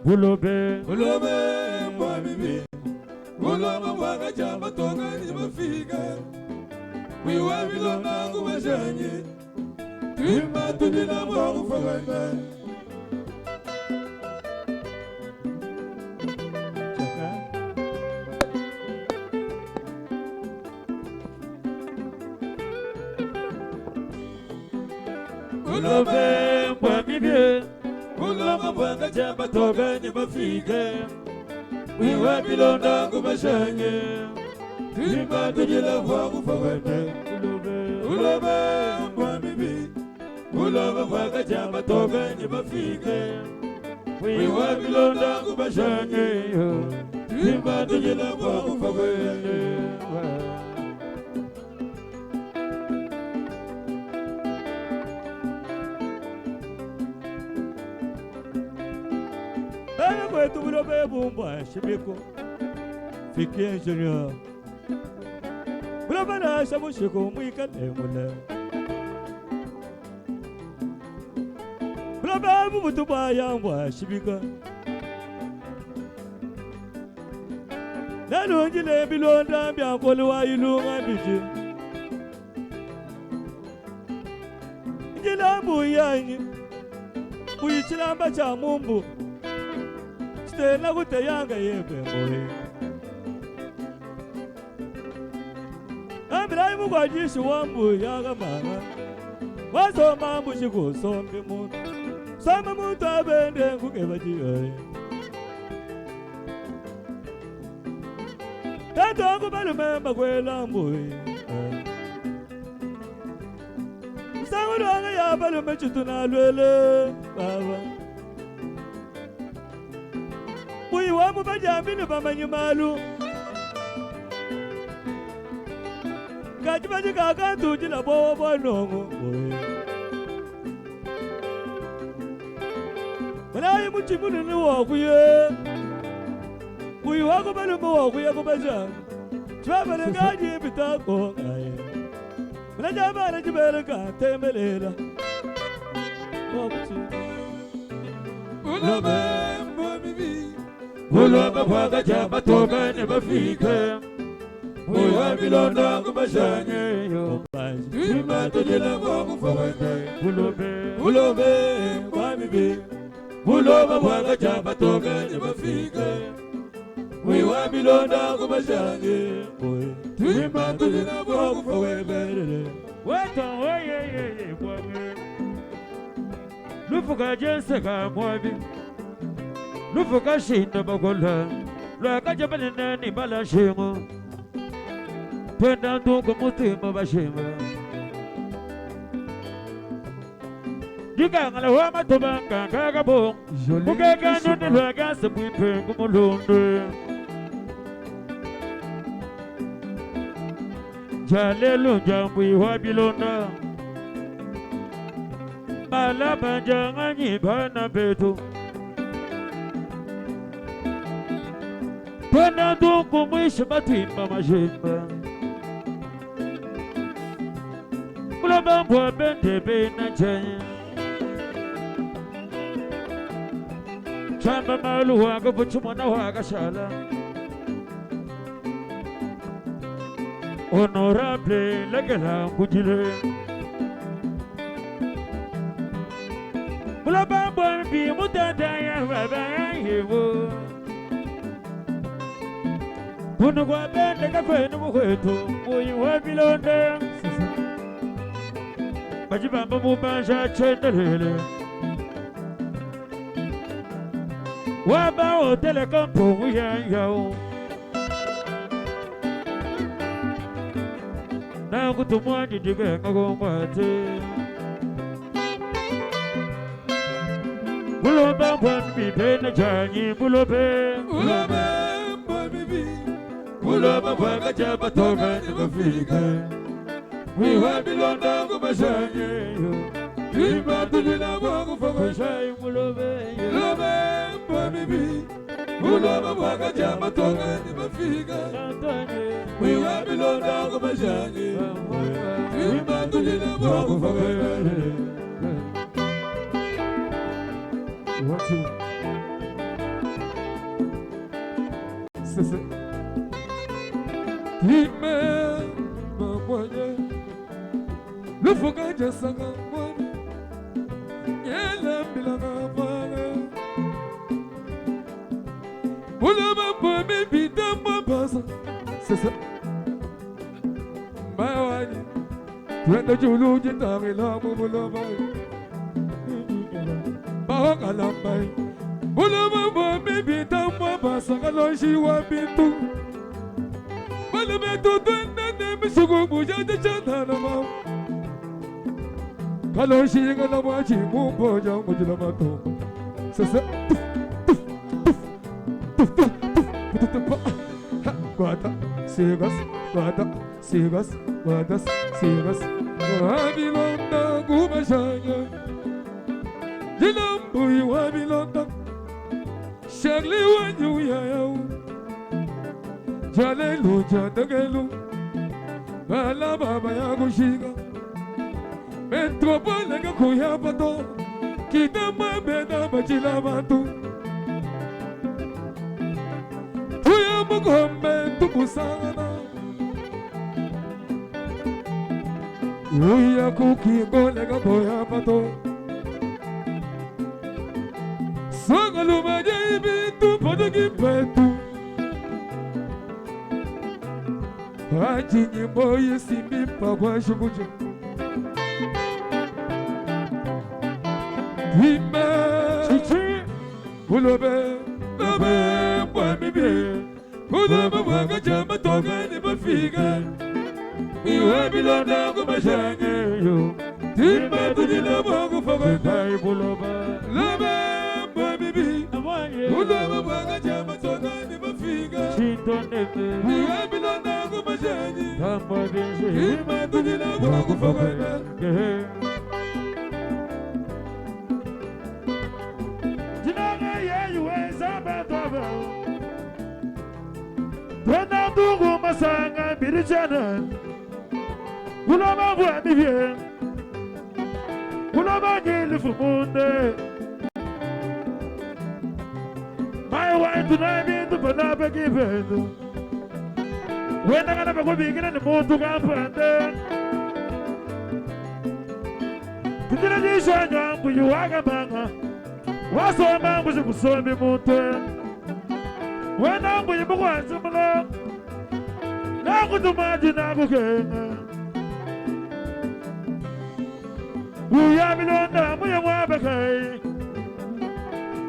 Ulobe Mwamibi Uloma Waga Jamba Toga ni Mafika Wiwa Vilona Kumashanyi Twima Tudina Mwagu Faganda Ulobe Mwamibi Uloma Waga Jamba Toga ni Mafika Wiwa Vilona Kumashanyi Twima Tudina Mwagu Faganda Ulobe Mwamibi Uloma Waga Jamba Toga ni Mafika Wiwa Vilona Kumashanyi Twima Tudina Mwagu Faganda Tu Ulobe Bumba Shibiko Fiki Engineer Ulobe na Shabushiko Mwika Nemule Ulobe Bumutuba Yamba Shibika Nanu Njile Bilonda Biankoluwa Ilunga Biji Njila Mbuyanyi Uyichilamba cha Mumbu Stena Gutayanga Yebe Moe Amiramu Gwajishi Wambu Yaga Mama Wazo Mambu Shigo Sombi Mutu Sama Mutu Abende Kukebaji Tato Kubalu Memba Kwela Mbui Sangu Dwanga Yabalu Mechutuna Lwele Baba Bui wamu bajambini bamanyimalu Kajibaji kakantu jila bowo bonongo Manayi muchimunu ni wakuye Bui wako balumu wakuye kubajanga Chwabale gaji bitako ngaye Manajabana jibele katemelela Wakuchi Ulobe Uloma Waga Jamba Toga ni Mafika Wiwa Vilona Kumashanyi Twima Tudina Mwagu Faganda Ulobe Mwamibi Uloma Waga Jamba Toga ni Mafika Wiwa Vilona Kumashanyi Twima Tudina Mwagu Faganda Weta oye Mwami Lufuka Jenseka Mwami Lufuka Shinda Bagola Lwaka Jabali Nani Bala Shimo Penda Ndugu Mutima Bashima Jika Ngala Wama Tobanga Kagabo Mugega Nuni Lwaga Sabuipe Kumulundu Jalelu Jambui Wabilona Malaba Janganyi Bana Beto Pena Ndugu Mwisha Matimba Majimba Ulaba Mbwa Bende Bena Janya Chamba Malu Waga Puchumana Waga Shala Honorable Legela Kujile Ulaba Mbwa Mbi Mutadaya Wabaya Yevo Bunu kwa bende kakwenu mkwetu Uyu wabilonde Bajibamba mubanja chendelele Waba hotele kampo uyayao Na kutumwanyi dige ngagomwate Buloba mwambi pene chanyi bulobe Ulobe Uloma Waga Jamba Toga ni Mafika Wiwa Vilona Kumashanyi Twima Tudina Mwagu Faganda Ulobe Mwamibi Uloma Waga Jamba Toga ni Mafika Wiwa Vilona Kumashanyi Twima Tudina Mwagu Faganda c'est. Dime, mamoye, le foga jasanga mwana, yela bilanga mwana. Ola mama me bita mabasa, c'est ça. Mawani, twende julu jitari la mubula mai, baga lambai. Ola mama me bita mabasa kaloshi wa bitu. Malame tu twende ne misugo buja de chandana ma. Kaloshi ngala machi mumbo jang mujula mato. Sasa. Guarda, sigas, guarda, sigas, guardas, sigas. Wabilonda gumashanya. Jilambu wabilonda. Shagli wanyu yayau. Jalelu jandagelu. Bala baba ya gushiga. Metropole nga kuyapato. Kita mabeda bachila matu. Mukombe tukusana Uya kukingo lega boya pato Sagalu majibi tu podogi petu Haji nyimbo yesimbi pakwa shukuja Dime Chichi Ulobe Lobe Mwa mibi Kuda mwaga chama toga ni mafiga Miwa bilonda kumashanye yo Timba tujila mwaga foga tai buloba Laba mwa bibi Kuda mwaga chama toga ni mafiga Chinto nebe Miwa bilonda kumashanye Tamba binshi Timba tujila mwaga foga tai Jinaga ye yuwe zamba toba Twana dugu masanga birijana Ulama vwa mivye Ulama nyilifu munde Mai waitu na bintu panapa kipendu Wenda kana pakubikina ni muntu kampande Kutila jisha nyangu yuwaga manga Wasoma mbuzi kusombi muntu Wena mbuyi mkwanzi mlo Nakutumaji nakukenga Uya milonda muya mwabekai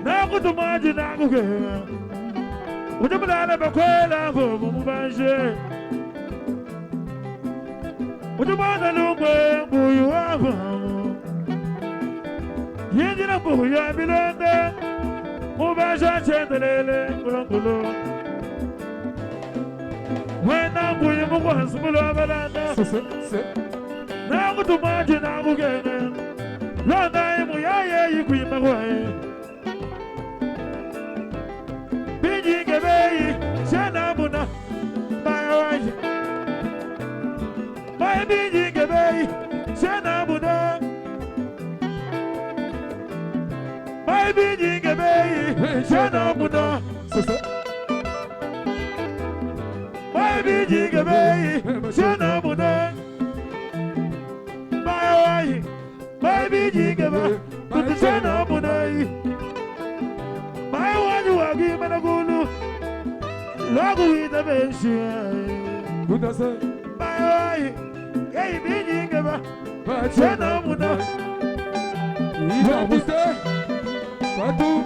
Nakutumaji nakukenga Ujumulala bakwela mbumu mubanje Ujumana lumwe mbuyu wafamu Yinjina mbuya milonda Mubasha chendelele mulongulo Wena mbuye mukwansi mulo abalanda Nakutumaji nakugene Londa imu yaye yikwima kwae Binjinge beyi shena muna Maya waji Maya binjinge beyi shena muna Maya binjinge beyi shena muna Maya binjinge beyi shena muna Maya waji Maya binjinge beyi shena muna Maya waji wagi managulu Logu wita benshi Maya waji Yei binjinge beyi shena muna Ida buste Patu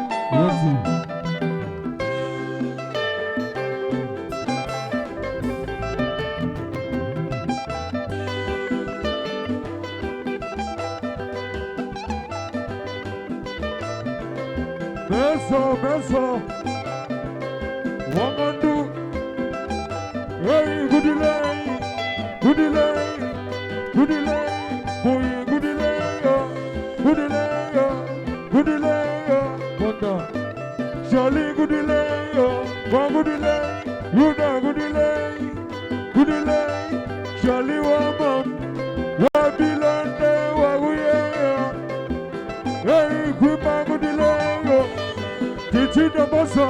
Beso Wamandu Hey, good delay Boy, good delay Wanda Jolly good delay One good delay Luna good delay Jolly Wamam Wabilande Waguye Hey, Kupa good delay Titi the Bossa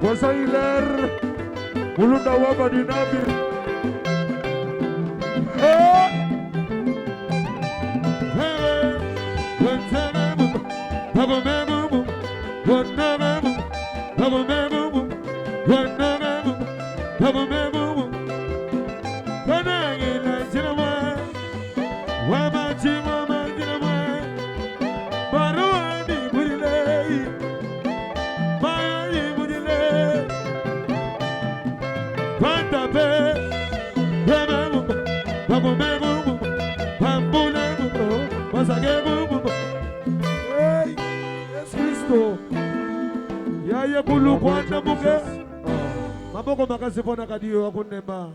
Wasailer Mulunda waba dinabi Yaye kulu kwanda muke maboko makasipona kadiyo wakunema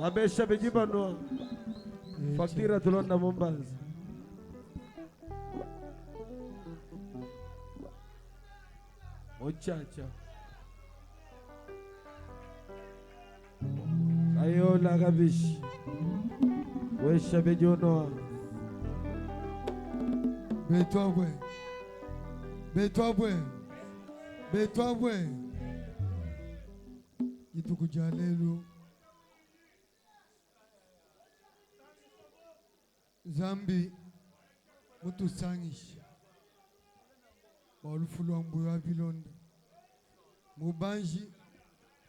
mabesha bejiba no fakira tulonda Mombasa Ochacha Ayola gabish Wesha bejono Betobwe Betobwe Betobwe Itukujalelu Zambi Mutusangisha Olufulu wambuyo wa Bilonda Mubanji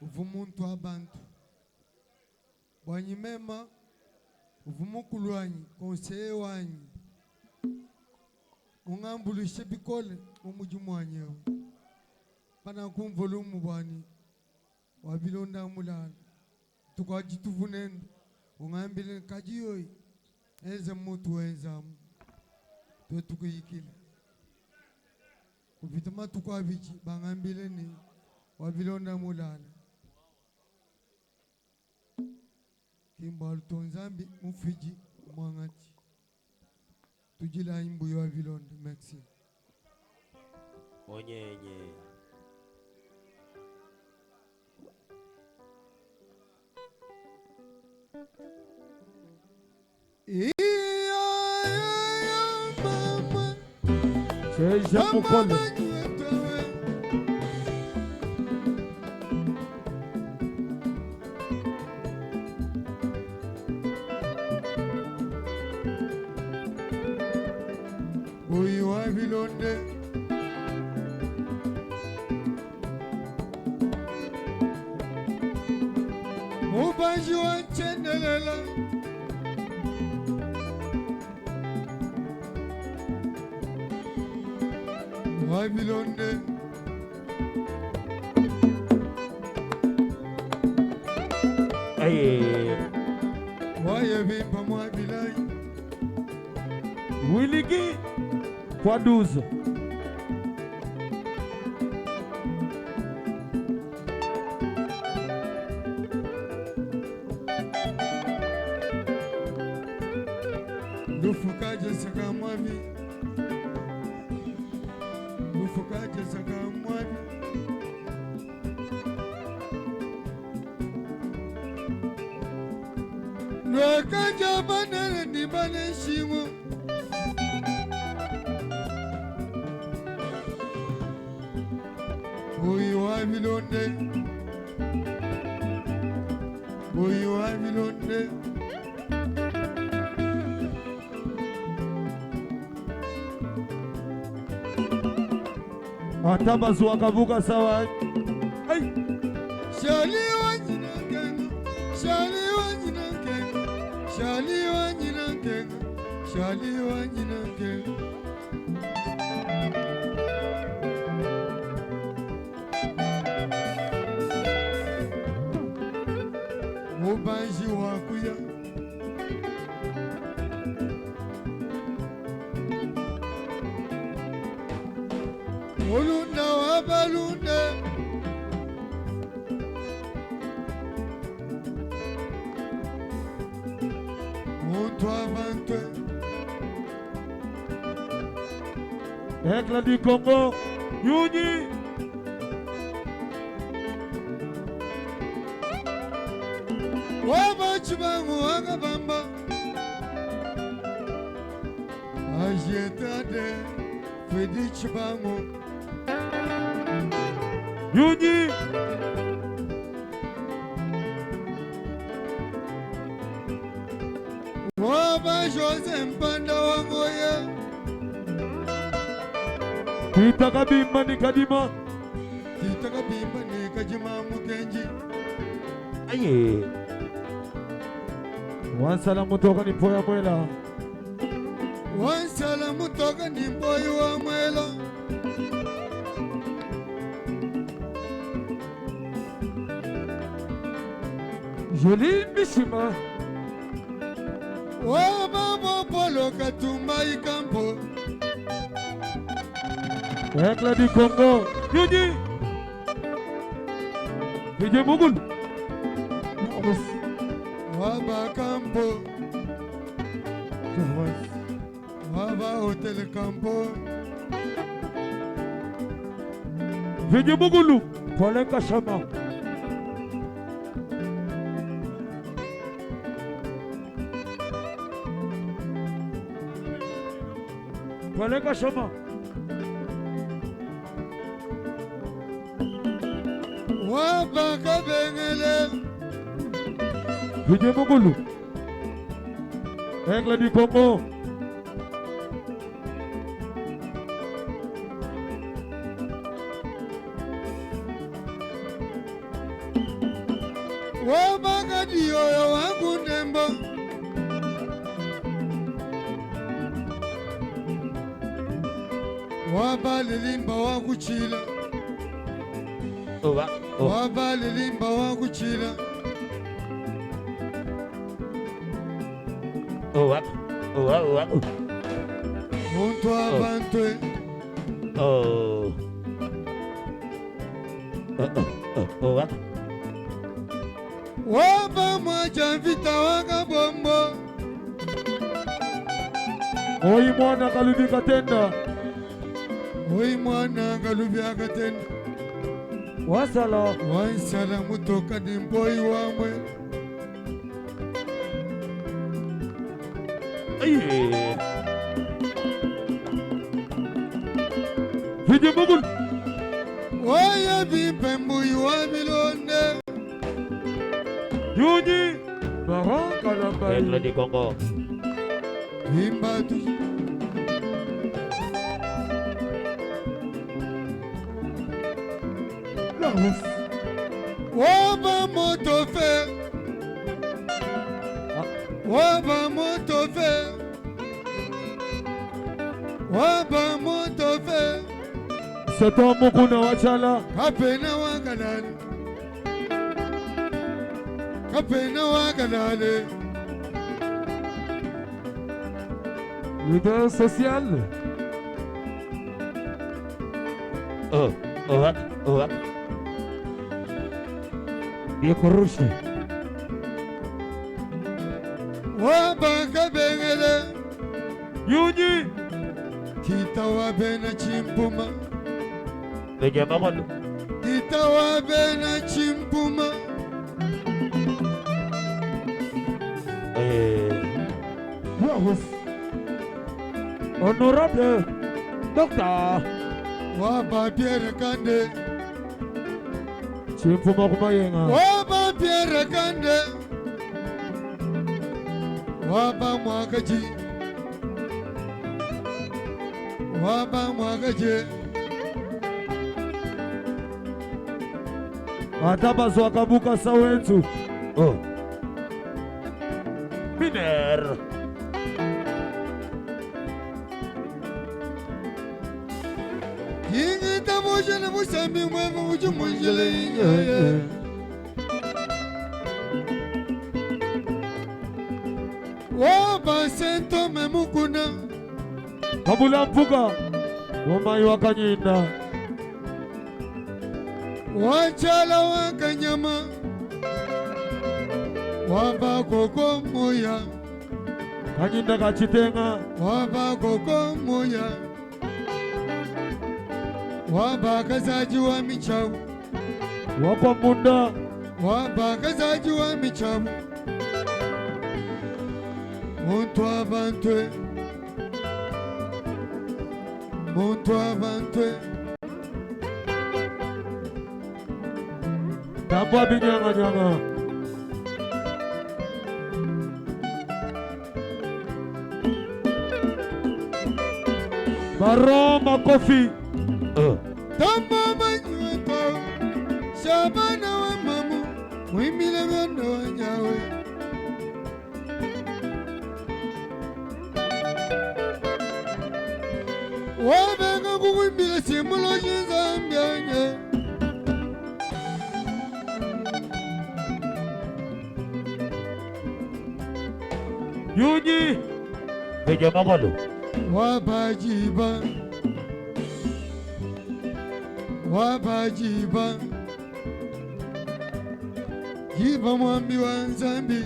uvumuntu abantu Bwanyimema uvumukulu wanyi konseye wanyi Ungambulishe bikole umujumu wanyewe Pana kumvolumu bwani wa Bilonda mulala Tukajituvunendo Ungambile kajiyoi Eze mutu wenzamu Tuwe tukuyikile Kupitama tukwabichi bangambile ni wa Bilonda mulala Kimbal tonzambi mufiji mwangati Tujila imbu ya Bilonda Merci Onyenye mama Cheja mukole Uyu wa Bilonda Mubanji wa Chendelela wa Bilonda Aye wa Yebimba mwa Bilai Wiligi Kwa 12 Lufukaje saka mwami Lufukaje saka mwami Nwakaja banere ni bane shimo Uyu wa Bilonda Uyu wa Bilonda Atabazu wakavuka sawa Ay Shali wanyina kenga Shali wanyina kenga Shali wanyina kenga Shali wanyina kenga Mubanji wakuya Mulunda wa Balunda Muntu avantwe Hekla du Congo Yunyi Wabachibangu wakabamba Ajetade Fedi Chibangu Yunyi Waba Jose Mpanda Wangoya Kita kabimba ni kadima Kita kabimba ni kajima mukenji Aye Wansala mutoka ni poya mwela Wansala mutoka ni poya wa mwela Joli Mishima Waba Polo Katumba Ikampo Ekla di Congo Yunyi Vije Mugul Waba Kampo Waba Hotel Kampo Vije Mugulu Polenka Shama Polenka Shama Waba Kabengele Vije Mugulu Ekla di Congo Waba Kadiyo wangu nembo Waba Lilimba wangu chila Waba Lilimba wangu chila Muntu abantwe Waba mwaja vita waka bombo Oyi mwana kalubi katenda Oi mwana galubi akatenda Wasala Wansala mutoka ni mpoi wamwe Aye Vije Mugul Waya bimpe mbuyu wa milonde Yunyi Baraka la Bayi Ekla di Congo Bimba tu Waba moto fe Waba moto fe Waba moto fe Sato Mukuna Wachala Kapena wakalale Kapena wakalale Leader social Yekorushe Waba kabengele Yunyi Kita wabena chimpuma Vije Mugulu Kita wabena chimpuma Honorable Doctor Waba Pierre Kande Chimpuma kumayenga Waba Pierre Kande Waba Mwakaji Waba Mwakaji Atabazo akabuka sawentu Miner Yingi tamoja na musambi mwema mujumunjele inyoye Waba sento memukuna Kabula mpuga Wamayi wakanyinda Wachala wakanyama Waba koko moya Kanyinda kachitenga Waba koko moya Waba kazaji wa michawu Wakwa munda Waba kazaji wa michawu Muntu abantwe Muntu abantwe Tambwa binyanga nyanga. Baroma Kofi. Tamama nyuto Shabana wa mamu Mwimile ngano wa nyawe Wabega kukumbile simulo jinzambia Yunyi. Veja magalo. Wabajiba Wabajiba Jiba mwambi wa nzambi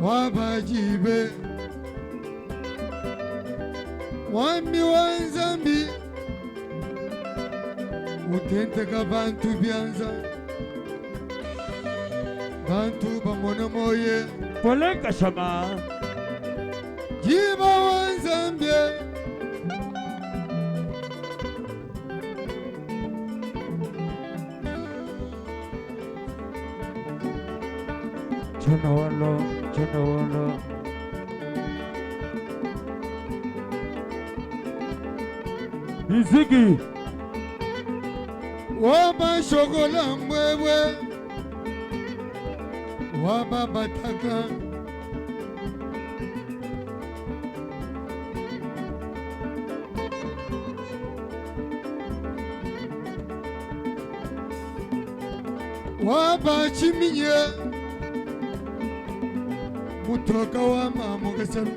Wabajibe Mwambi wa nzambi Utenteka bantu byanza Bantu bamona moye Poleka shama Jiba wa nzambi Chonawalo. Miziki. Waba shokola mbwebwe Waba bataka Waba chiminye Mutoka wa mamu kasaru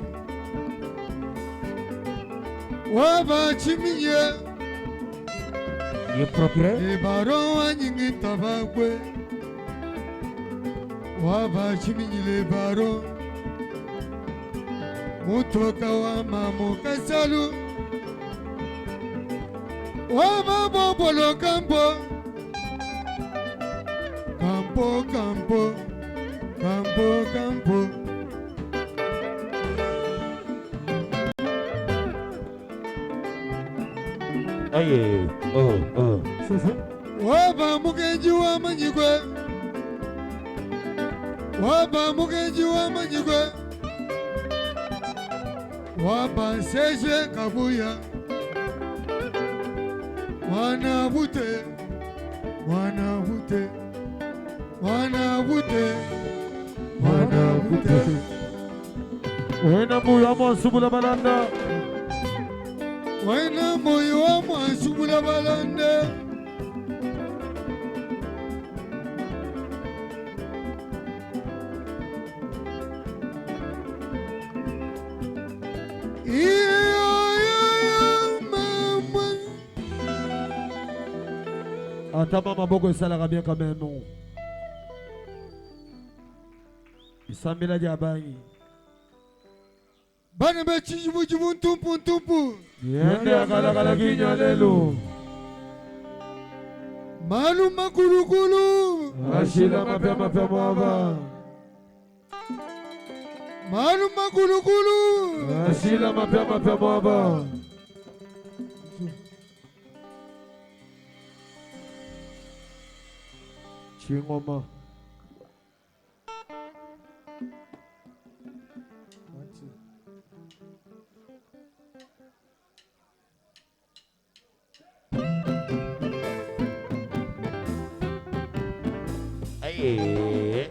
Waba chiminye Ye procureur. Lebaro wa nyingi tabakwe Waba chiminye lebaro Mutoka wa mamu kasaru Waba bobolo kampo Campo Aye. Waba mugenji wa manyigwe Waba mugenji wa manyigwe Waba seje kabuya Wana bute Wena muya monsubula balanda. Wena moyo wa mwansubula balanda Ata mama boko esalaka bien quand même non. Isambela jabangi. Bana be chijibu ntumpu Yende akala kinya lelo. Malu makulukulu Ashila mapema mwaba. Malu makulukulu Ashila mapema mwaba. Chingoma. Aye.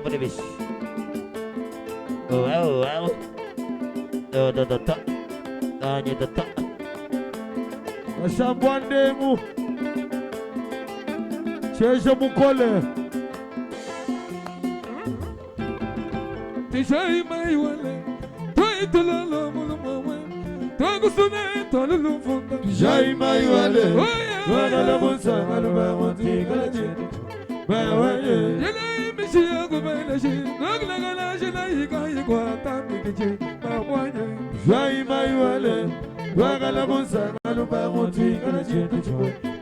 Boleh bis. Tanya tetap. Ashambwandemu. Cheje mukole. Tishai mai wale. Toi tulala mulumwe. Togusune tolulu funda. Jai mai wale. Wala la bunsa alba monti kalaje. Ba waye. Yele mishia kubeleshi. Nagla galashi na yika tamikeje. Ba waye. Jai mai wale. Wala bunsa alba monti kalaje.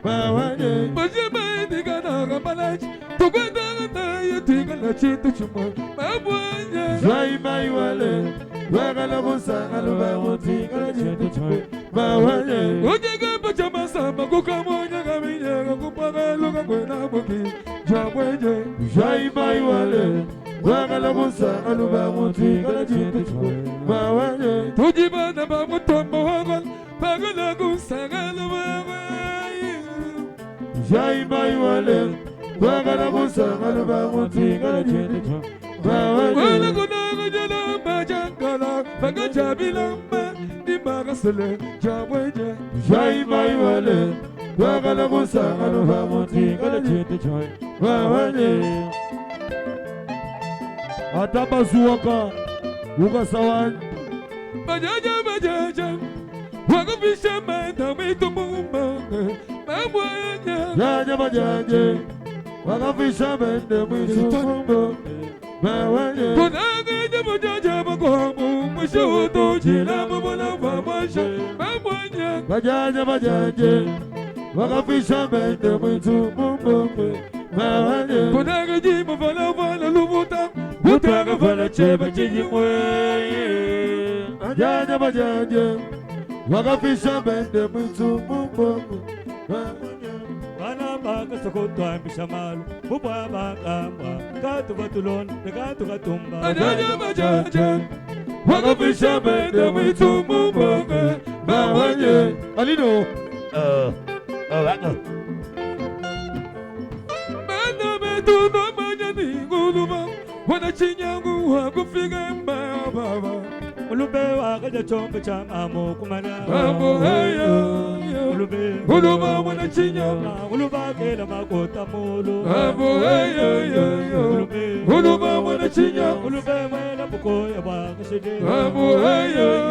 Ba waye. Baje mai digana malach tu kwenda na yetinga la chitu chuma mabwanya Jai mai wale Wagala kusanga luba mutinga la chitu chuma mabwanya Ojega pachama sama kukamonya kaminya kupaga luka kwena muki jabweje Jai mai wale Wagala kusanga luba mutinga la chitu chuma mabwanya Tujibana ba mutombo wagal pagala kusanga luba Jai mai wale Wagala kusanga luba mutinga la chitu chuma Wala mabwanya kunaga jala majangala Pagajabilamba Di magasele jabweje Jai mai wale Wagala kusanga luba mutinga la chitu chuma mabwanya Atabazuaka Ugasawani Bajaja Wakafisha manda mitumumanga Mabwanya Jaja bajaje Wakafisha mende mwisumumbo Mawanye Kunaga bajaja bakwamu Mwishuto jila mabona famasha Mabwanya Bajaja bajaje Wakafisha mende mwisumumbo Mawanye Kunaga jima fala fala lubuta Utaga fala cheba chijimwe Jaja bajaje Wakafisha mende mwisumumbo Mawanye Bana baka sakotwa mbishamalu Mubwa baka mwa Katu katulon Nekatu katumba Bajaja Wakafisha mende mwisumumbo Mawanye Alino Wako. Manda metu no manya ninguluba Wana chinyangu wakufika mbaya baba Ulube wakaja chombe cha mamo kumana Mambo haya Ulube Uluba wana chinyangu Uluba kela makota mulu Mambo haya Uluba wana chinyangu Ulube mwela bukoya wakashide Mambo haya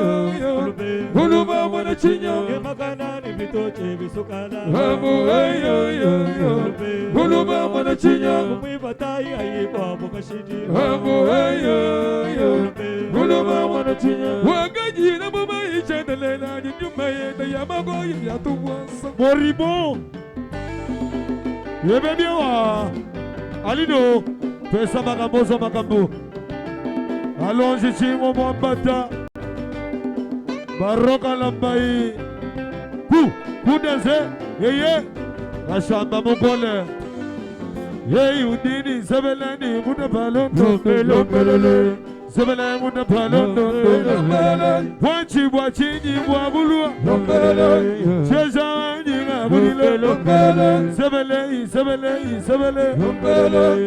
Uluba wana chinyangu Makana ni vitoche visukala Mambo haya Uluba wana chinyangu Mwibatai ayikwa bukashidi Mambo haya Uluba wana chinyangu Wakajina mama ichenda lela ni nyuma yenda ya magoyi ya tuwasa Moribo Yebebiwa Alino Pesa makambozo makambo Alonji chimo mwambata Baroka lambai Kudenze Yeye Ashamba mukole Yeye udini Sebeleni Muda palondo Lopelele Sebele muda palondo Wachi wachini wabulua Cheza wanyiga bulilo Sebele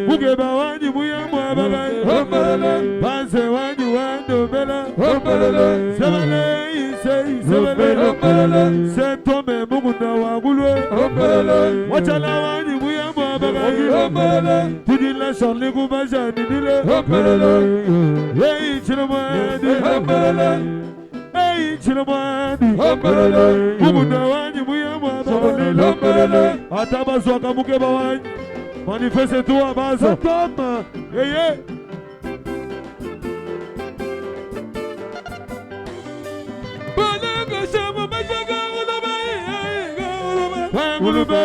Mugeba wanyi muyamu abagai Panse wanyi wando bela Sebele Sentome mugunda wabulua Wachala wanyi muyamu abagai Tudila shorli kubaja nidile Hey Chilomani Hey Chilomani Mugunda wanyi muyamu abagai Atabazwaka mugeba wanyi Manifeste tua baza toma Hey Balaga shama majaga ulaba Ulube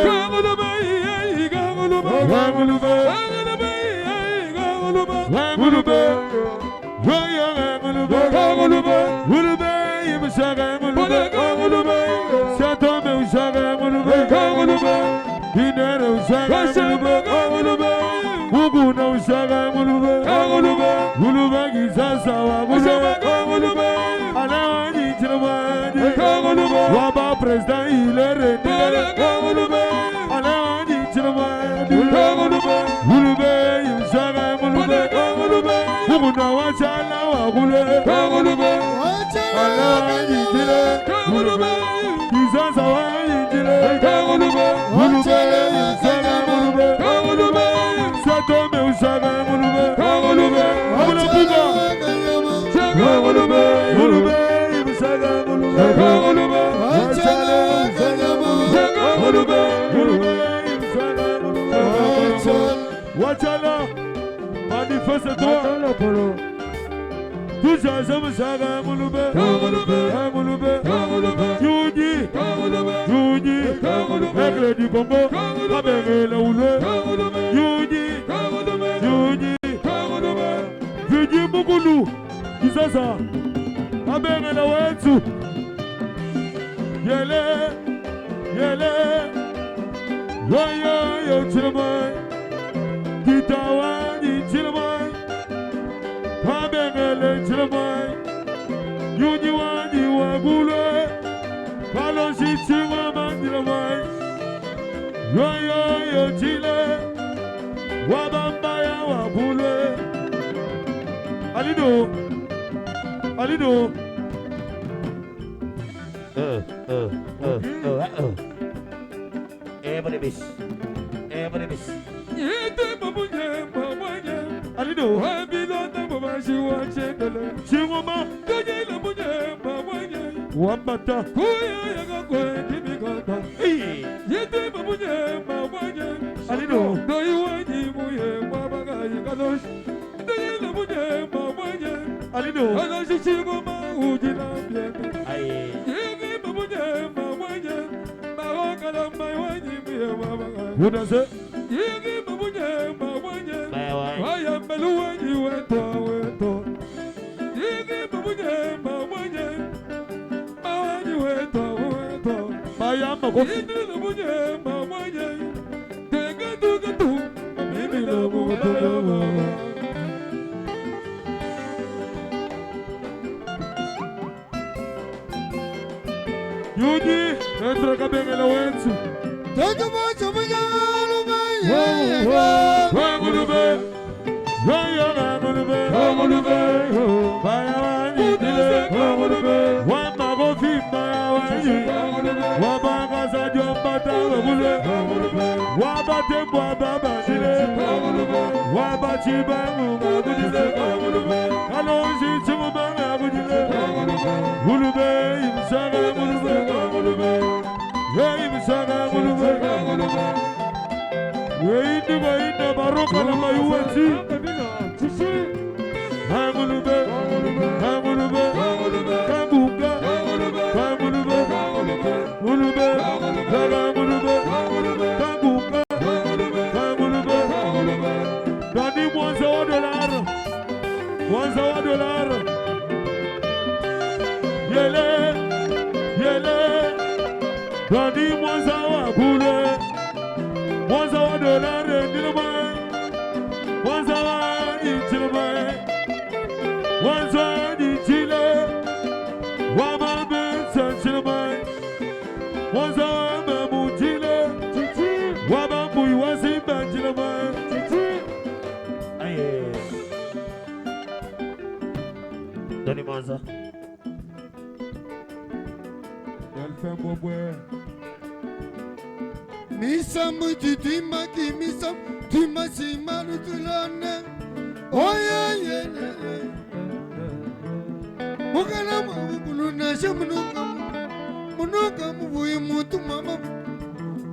Waba president ilere Mulube yimshaga mulube Muguna wachala wagule Ala yitile Kizaza wayitile Mulube yimshaga mulube Satome ushaga mulube Muguna puga Mulube yimshaga mulube Wachala manifeste-toi Touche à ce mouchaga mulube Yudi Aigle du Congo, Abengele Oule, Yuni, Vidi Mugulu, Kisasa, Abengele Wensu, Yele, Yo, Chilmai, Kitawani Chilmai, Abengele Chilmai, Yuni Wagule, Kaloshi Chilmai, Yo, Chile, Wabambaya Wabule, Alido. Everybody miss. Yete mamunye mamanya. Alido. Wabilona mamashiwa chendele. Chimoma. Kanye la munye mamanya. Wambata. Kuya yaga kwe kimikata. Yete mamunye mamanya. Alido. Doi wanyi muye mabaga yikalosh. Kanye la munye mamanya. Alido. Alashi chigoma ujina biene. Aye. Yete mamunye mamanya. Maroka mai wanyi muye mabaga. Who does it? Yegi mamunye mamanya. Bye. Waya meluwanyi weto. Yegi mamunye mamanya. Mawanyi weto. Baya Makofi. Yegi mamunye mamanya. Tegatu. Mimi na muto. Yuni, entra Kabengele Wensu. Tanto macho mjalo Wangulube. Wangulube. Baya Wanyi Dile. Wamagofi Baya Wanyi. Wabagaza Jombata Wabule. Wabatembo Baba Dile. Wabachiba Mugudile. Kalonji Chumanga Gudile. Gulube Imsaga Gulube. Imsaga Gulube. Weinde baroka na mayuwezi. Hangulube. Kangunga. Gulube. Kangunga. Dani mwanza wa $1. Yele. Dani mwanza wa kule. $1 Nilmai. $1 Chilmai. $1 Chile. Wabambe Chilmai. $1 Mamu Chile. Wabambu Iwasimba Chilmai. Aye. Doni Mwanza. Misambu titima ki misam tima simaru tulane. Oye. Mukana mabuluna shamunuka. Munuka mubuye mutu mama.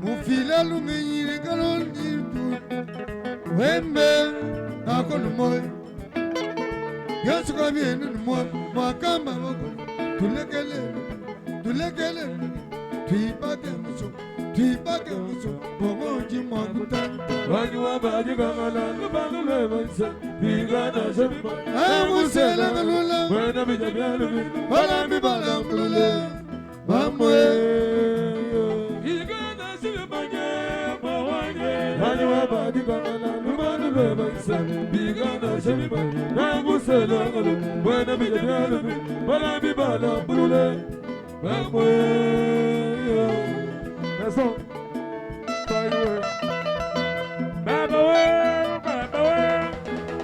Mufila lumenyire kalon nitu. Wembe akono moy. Yesu kabiene mo makamba wako. Tulekele. Tuibake muso, bomoji magutan. Wanywa baji kamala, lubalu levansa. Bigana shemba. Amusela galula, Wena bijabialubi. balami balambulule. Mamwe, Bigana shemanye, mawanye. Wanywa baji kamala, lubalu levansa. Bigana shemba. Amusela galula, Wena bijabialubi. Balami balambulule. Mamwe. That's all. Baba we.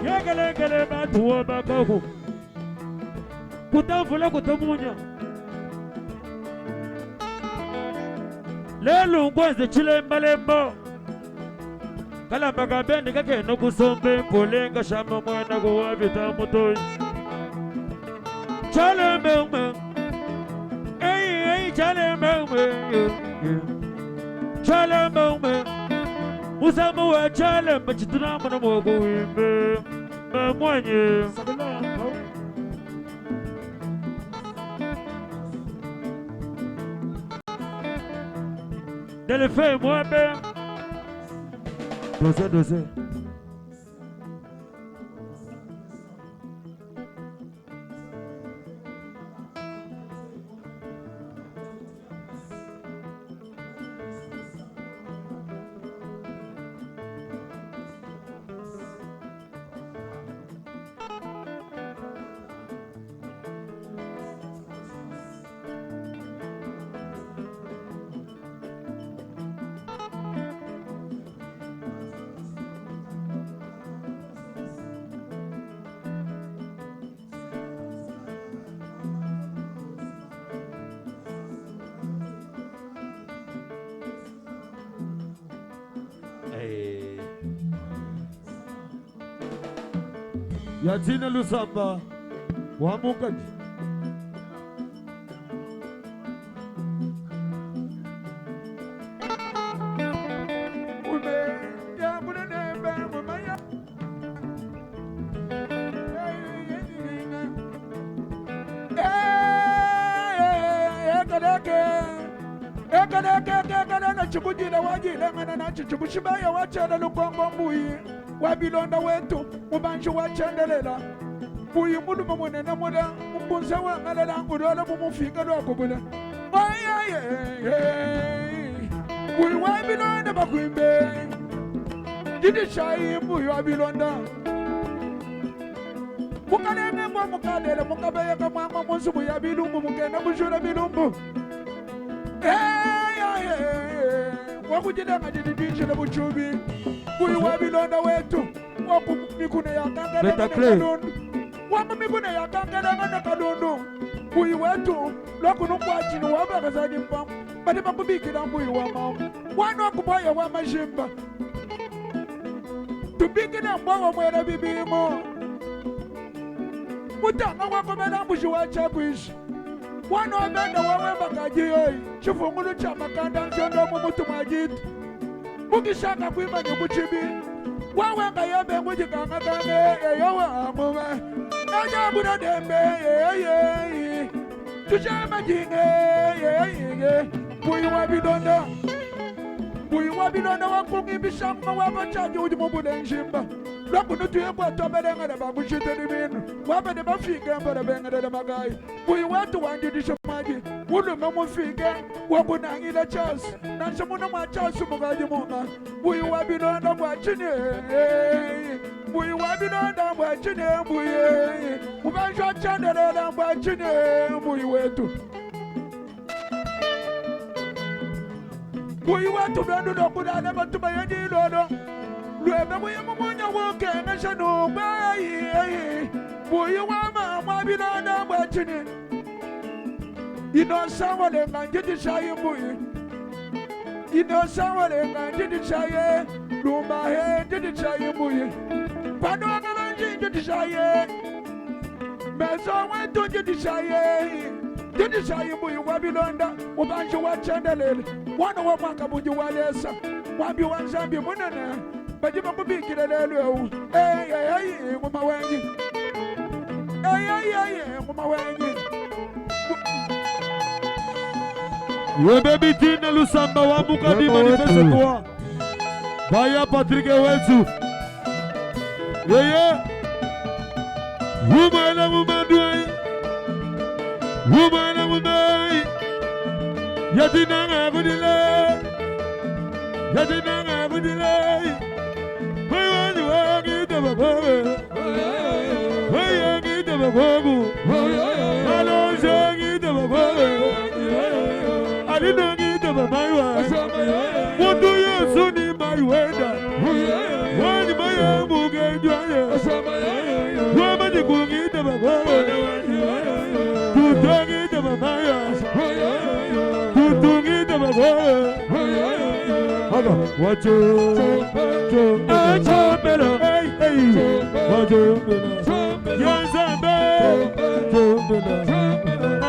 Yegele matuwa bakahu. Kutafula kutamunya. Lelu ngwenze chile mbalembo. Kalamba kabendi kake no kusombe polenga shamba mwana kwa vita mutoi. Chale mbe. Hey, chale mbe. Chale mbe. Usamu wa chale mbe chituna mwana mwogo wimbe. Mwenye. Delefé Moabe. Dosé. Yatina Lusamba Wamukaji. na chibujila wajile ngana na chichibushibaya wachela lukongo mbuyi wabilonda wetu mubanji wachendelela mbuyi mulumu munene mula mbunze wangalela ngulola mumufika lwakubula mbuyi wabilonda bakwimbe didishayi mbuyi wabilonda mukalenge mwa mukalele mukabeyeka mwama munsubu ya bilumbu mukenda bushula bilumbu wakujidanga jididishile buchubi mbuyi wabilonda wetu wakumikune yakangelanga na kalundu wamumikune yakangelanga na kalundu mbuyi wetu lwakunungwachini wabakazani mpamu bali bakubikila mbuyi wamamu wana wakubaya wamashimba tubikile mbwawa mwela bibimo mutanga wakomela mbushi wachakwishi wana wabenda wawemba kajiyoyi chifungulu cha makanda nchondo mumutu majitu mukishaka kuimanya kuchibi wawenga yembe mujikanga kange eyowe amume najabuna dembe yeyeyi tushama jinge yeyeyi mbuyi wabilonda wakungimbishama wabachaji uji mubule nshimba lwakunu tuye kwatobelenga bakushiteli binu wabede bafike mbele bengele magayi mbuyi wetu wandidisha maji ulume mufike wakunangile chasu nanshamuna mwa chasu mugaji munga mbuyi wabilonda mwachini mbuyi wabilonda mwachini mbuyi mubanjwa chandelela mwachini mbuyi wetu mbuyi wetu lwendu lokudale batuma yedilolo lwebe mbuyi mumunya wukenge shanugbayi mbuyi wama mwabilonda mwachini inosawalenga njidishayi mbuyi inosawalenga njidishaye lumbahe njidishayi mbuyi panoagalanji njidishaye meso wetu njidishaye mbuyi wabilonda mubanji wachendelele wana wa mwaka buji walesa mwambi wanzambi munene baji bakubikile lelwewu ngumawenyi ngumawenyi Yebe bitina Lusamba wamuka di manifeste kwa Baya Patrick Ewetu Yeye Wumana mumadwai Wumana mumai Yatinanga gudile Wayani wangi tababawe Wayangi tabababu Alonjangi tababawe Adinongi tabamaiwa Mutu Yesu ni maiwenda Wani maya mugejwaye Wamani kungi tababawe Tutongi tabamaya Tutungi tababawe Haga wacho Chombela Wachombela Yazambe Chombela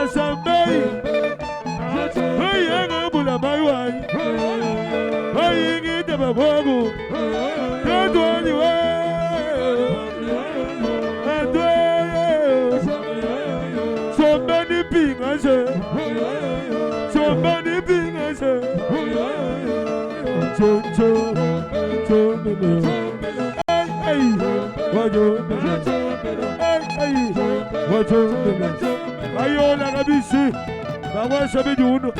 Asambe Hayanga bula maiwai Hayingi tababagu Kadwani wa Adwaya Somebody pingase Somebody pingase Hey, what's up? Ayola kabisi. Bawasha biduno.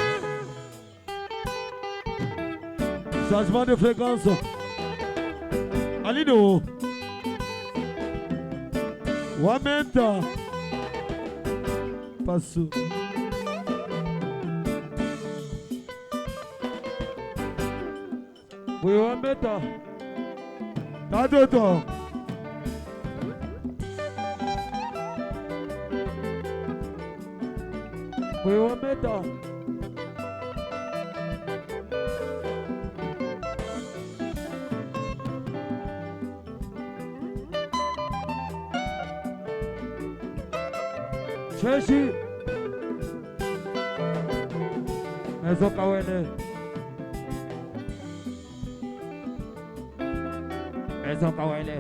Changement de fréquence. Alino. Wamenta. Passo. We wameta. Tadoto. We wameta. Cheshi. Ezo kawene. Ezo kawene.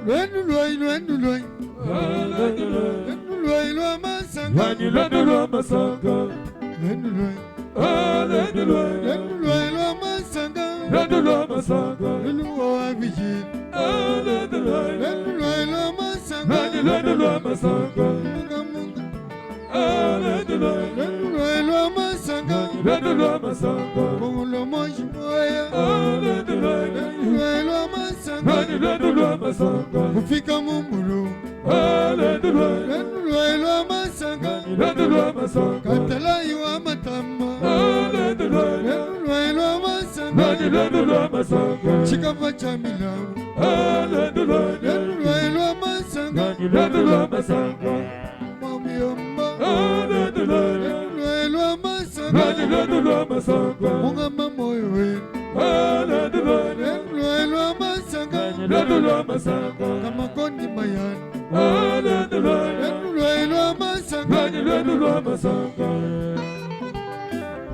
Lwenuloi, lwenuloi. Lwenuloi lwa masanga. Lwenuloi masanga. Lwenuloi. Lwenuloi lwa masanga. Lwenuloi masanga. Lwenuloi wa vijin. Lwenuloi lwa masanga. Lwenuloi masanga. Munga munga. Lwenuloi. Lwenuloi lwa masanga. Lwenuloi masanga. Mungulo moshi moya. Lwenuloi. Lwenuloi lwa masanga. Lwenuloi masanga. Kufika mumulu. Lwenuloi. Lwenuloi lwa masanga. Lwenuloi masanga. Katala iwa matama. Lwenuloi. Lwenuloi lwa masanga. Lwenuloi masanga. Chikapa cha milawu. Lwenuloi. Lwenuloi lwa masanga. Lwenuloi masanga. Mami yomba. Lwenuloi. Lwenuloi lwa masanga. Lwenuloi masanga. Munga mamoyo wenu. Lwenuloi. Lwenuloi lwa masanga. Lwenuloi masanga. Kama kondi mayani. Lwenuloi. Lwenuloi lwa masanga. Lwenuloi masanga.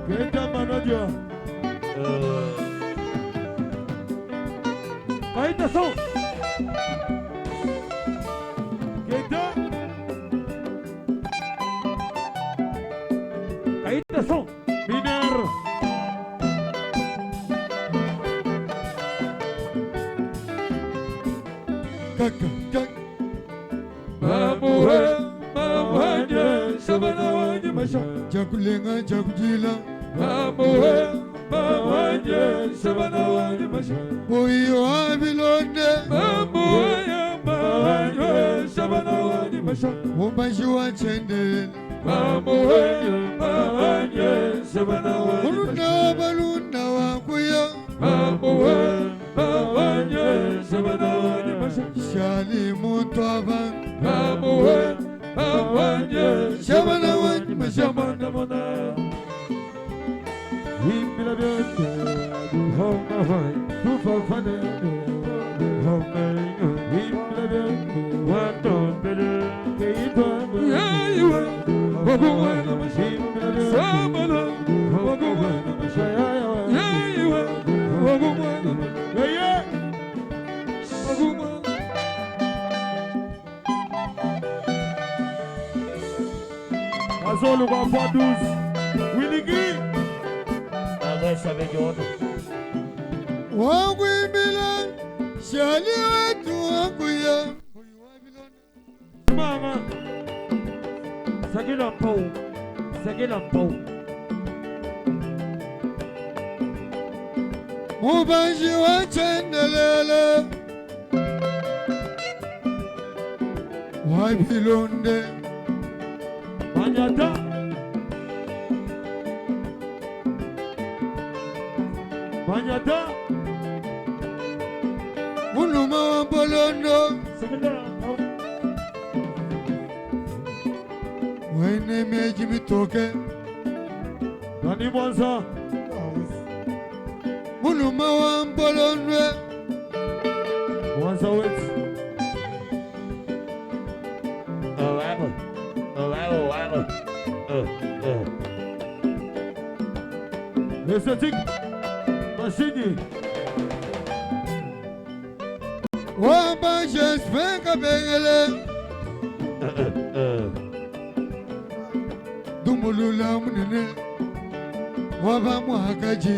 Kenta manager. Kaita son. Kenta. Kaita son. Miner. Kaka, kaka. Mamuhe, mamuhanye, shabana wanye masha. Jakulenga, jakujila. Mamuhe, mamuhanye, shabana wanye masha. Oyo abilonde. Mamuhe, mamuhanye, shabana wanye masha. Mumbashi wa chendele. Mamuhe, mamuhanye, shabana wanye masha. Ulunda balunda wakuya. Mamuhe, mamuhanye, shabana wanye masha. Shali muntu aban. Mamuhe, mamuhanye, Shabana wanye masha. shabana mona. Himbila byote, duhonga vai, dufafane, duhonga inyo. Himbila byote, watombele, keitwamba. Yaiwe, wakuwana masha. Himbila byote, samala, wakuwana masha. Yaiwe, wakuwana masha. Yeye, wakuwana. Azolo kwa Faduz, Winigi. Agosha bejono. Wakuimila. Shali wetu wakuya. Oyo abilonde. Mama, Sagila pau. Sagila pau. Mumbashi wa chendele. Wabilonde. Manyata. Manyata. Munuma wa bolondo. Sagila pau. Wene meji mitoke. Dani Mwanza. Munuma wa bolondo. Mwanza wet. Estetik. Mashigi. Wambashi spenga bengele. Dumulula munene. Waba muhakaji.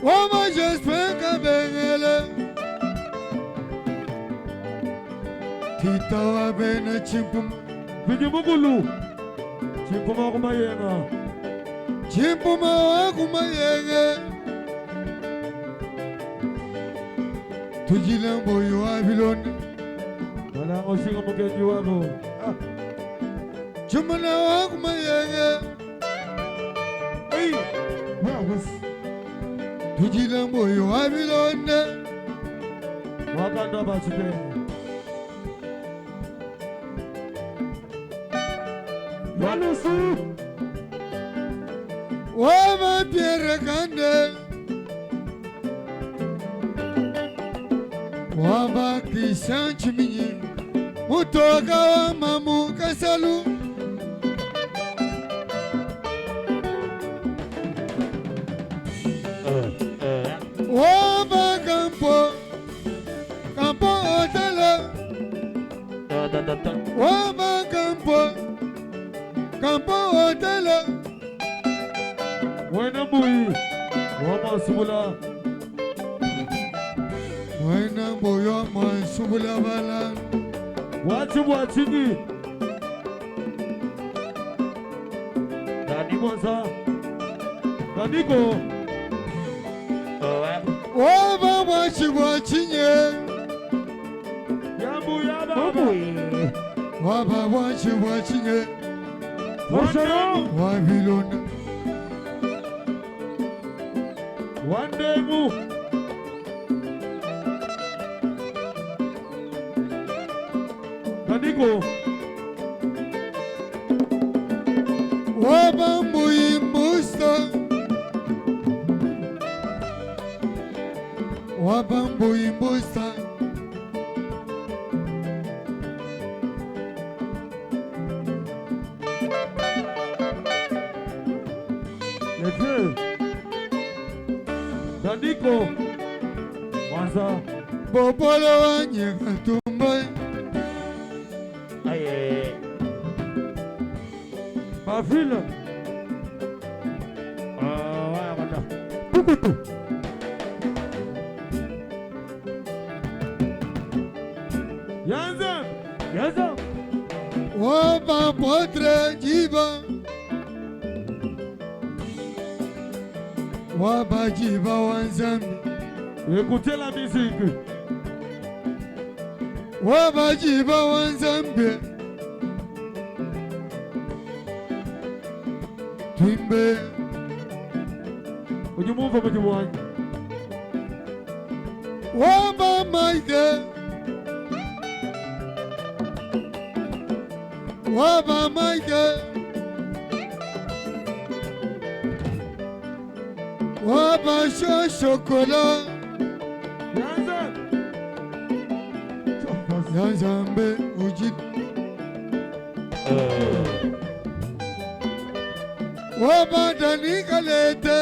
Wama j'espère qu'à Bengele Tita wa bena chimpum Vigi mugulu. Chimpuma kumayenga. Chimpuma wa kumayenge Tujilambo yo aviloni Wala ngosinga mugenji wako. Chumana wa kumayenge Hey. Wawas. Tujilambo yo aviloni Wakanda basipe. Yalusu. Wama Pierre Kande Wama Christian Chiminyi Mutoka wa Mamu Kasalu Wama Campo Hotel Wama Campo Hotel Wena mui. Wama subula. Wena Boyo Mansubula Balan Wachini. Dani Monza. Daniko. Wama Wachinye Yambu yaba. Waba Wachinye Washaro. Wavilona One day mu. Daniko. Wabambu imbusta Wabambu imbusta Lete. Daniko. Monza. Popolo wanye katumbai Aye. Bafila. Wanda. Pukutu. Yanzam. Yanzam. Waba potre jiba Waba jiba wanzambi Écoutez la musique. Waba jiba wanzambi Twimbe Would you move over to one? Waba maide Waba maide Waba chocolat Yanzam. Yanzambe ujid Waba dani kalete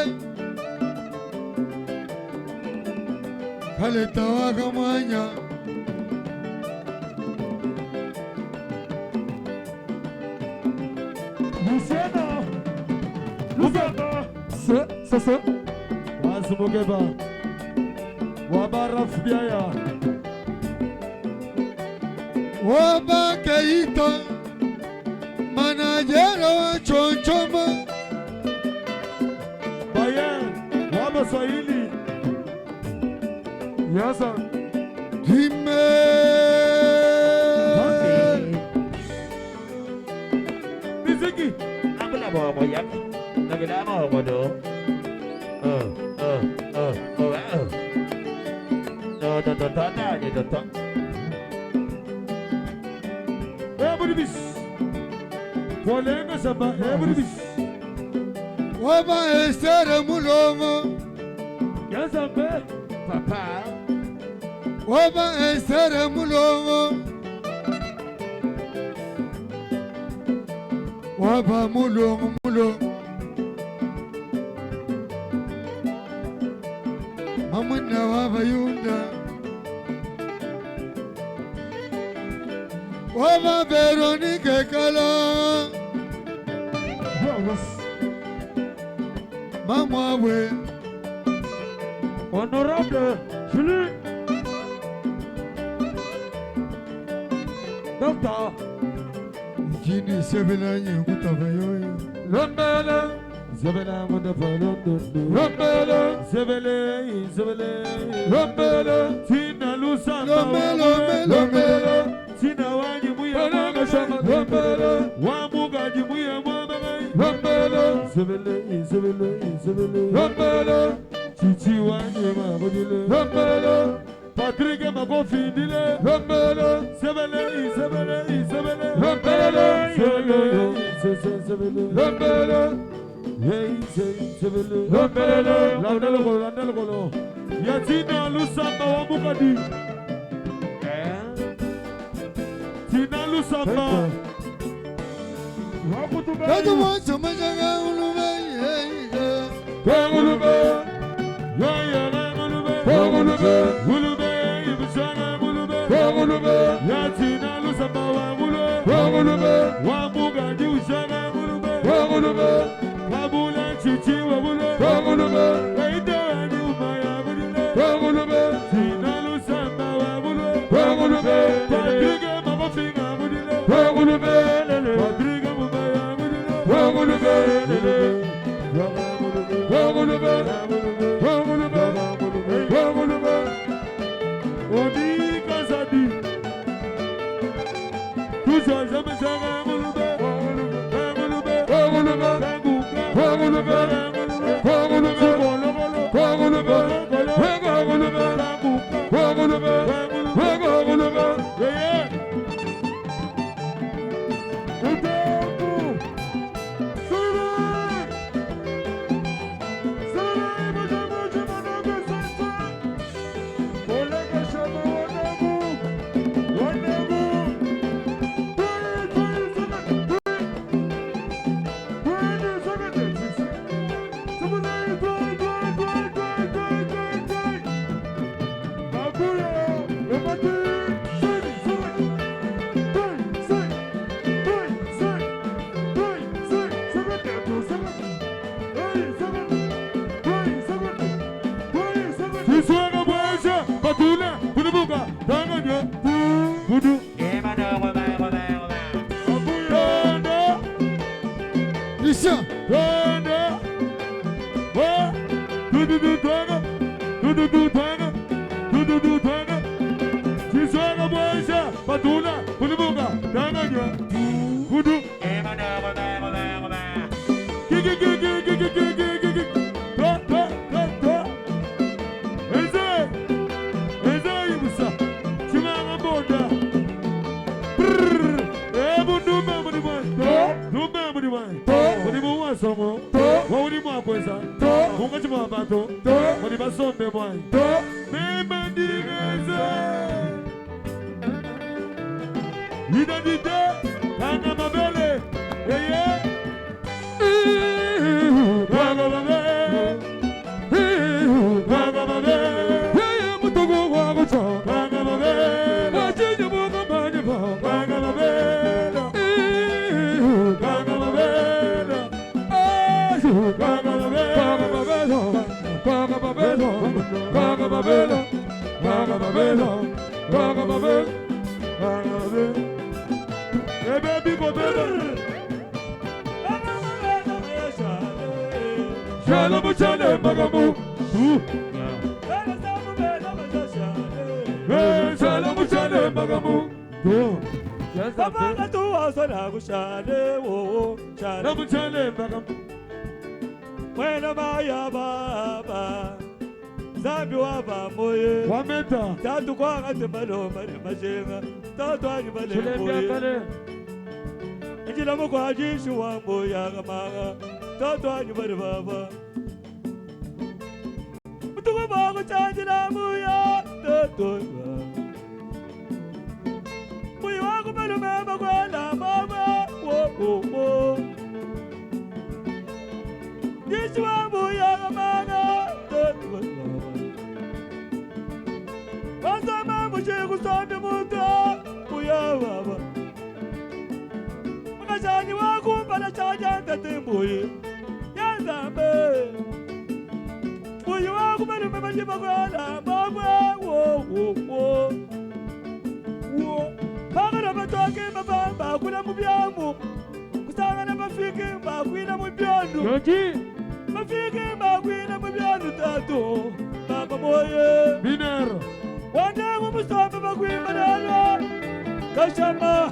Kaleta wagamanya Luciano. Luciano. Se. Wazumugeba. Wabara Fiaya. Waba keita Manajero wa chonchoma Bayan. Waba Swahili. Yanzam. Twimbe Miziki. Abla bo yak. Nagada mo mo do. Da. Ebudibis. Polenga samba. Ebudibis. Waba estere mulongo Yanzam. Papa. Waba estere mulongo Waba mulongo Mamuna waba yunda Waba Veronica Kala Mama we Honorable Julie Doctor Jini sebela nyenguta vayoyo. Lambela Zebela Mudapalo Lambela Zebele Lambela Tina Lusamba Lambela Tina Wani Muya Lambela Wamuga Jimuya Lambela Zebele Lambela Chichi Wani Mabudile Lambela Patrick Magofindile Lambela Zebele Lambela Lambela Hey, Zebele Lambela Landelo Golo Yatina Lusamba Wamukadi Tina Lusamba Kato mwacho majanga ulube. Ulube Yaya Ulube Ibusana Ulube Yatina Lusamba Ulube Wamukadi Usana Ulube Kabula Chichi Ulube Aidani Umaya Ulube Tina Lusamba Ulube Patrick Magofinga Ulube Patrick Mumaya Ulube Odi Kazadi Tuza Zamesanga Ulube Mwena maya baba Zambi waba moye Wameta Tatu kwa ngate malo mali majenga Tatu ani male moye Njila mko ajishu wambo ya gamaga Tatu ani mali baba Mtuku bago chanjila muya Tatu Muyi wako malu mema kwa la mama Wo Yeshua muya gamaga Tatu Wasama mushiku sambi muta Muya baba Makashani wakumba na chajanta timbuye Yazambe Muyi wakumba lumema Bakundi bakwala babwe wo Bagara batoke babamba kuna mubyamu Kusangana bafiki bakwina mubyandu Bafiki bakwina mubyandu tato Baba moye Binero Wanda mumusomba bakwima nalo Kashama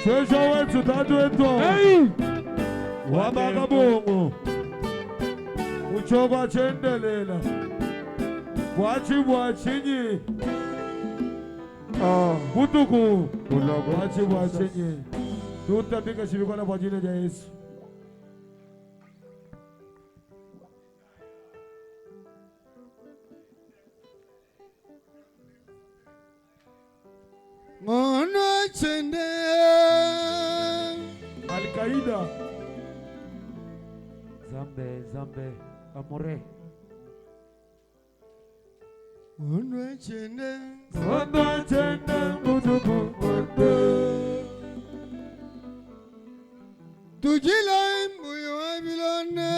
Shesha wetu tatu wetu Wabaga bongo Uchogwa chendelela Bwachinyi Butuku Bwachinyi Tutapika shibikwana kwa jina ya Yesu. Ngono chende Al-Qaeda Zambe Amore Ngono chende Butuku Tujila mbuyo wa bilone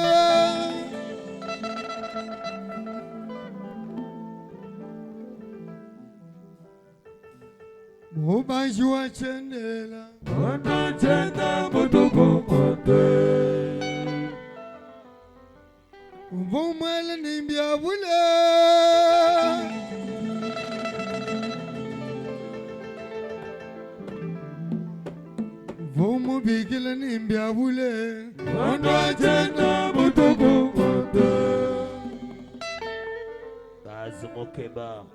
Mubanji wa chendela Butuku Mvumwele nimbia bule Vumu bigila nimbia bule Butuku Kazumokeba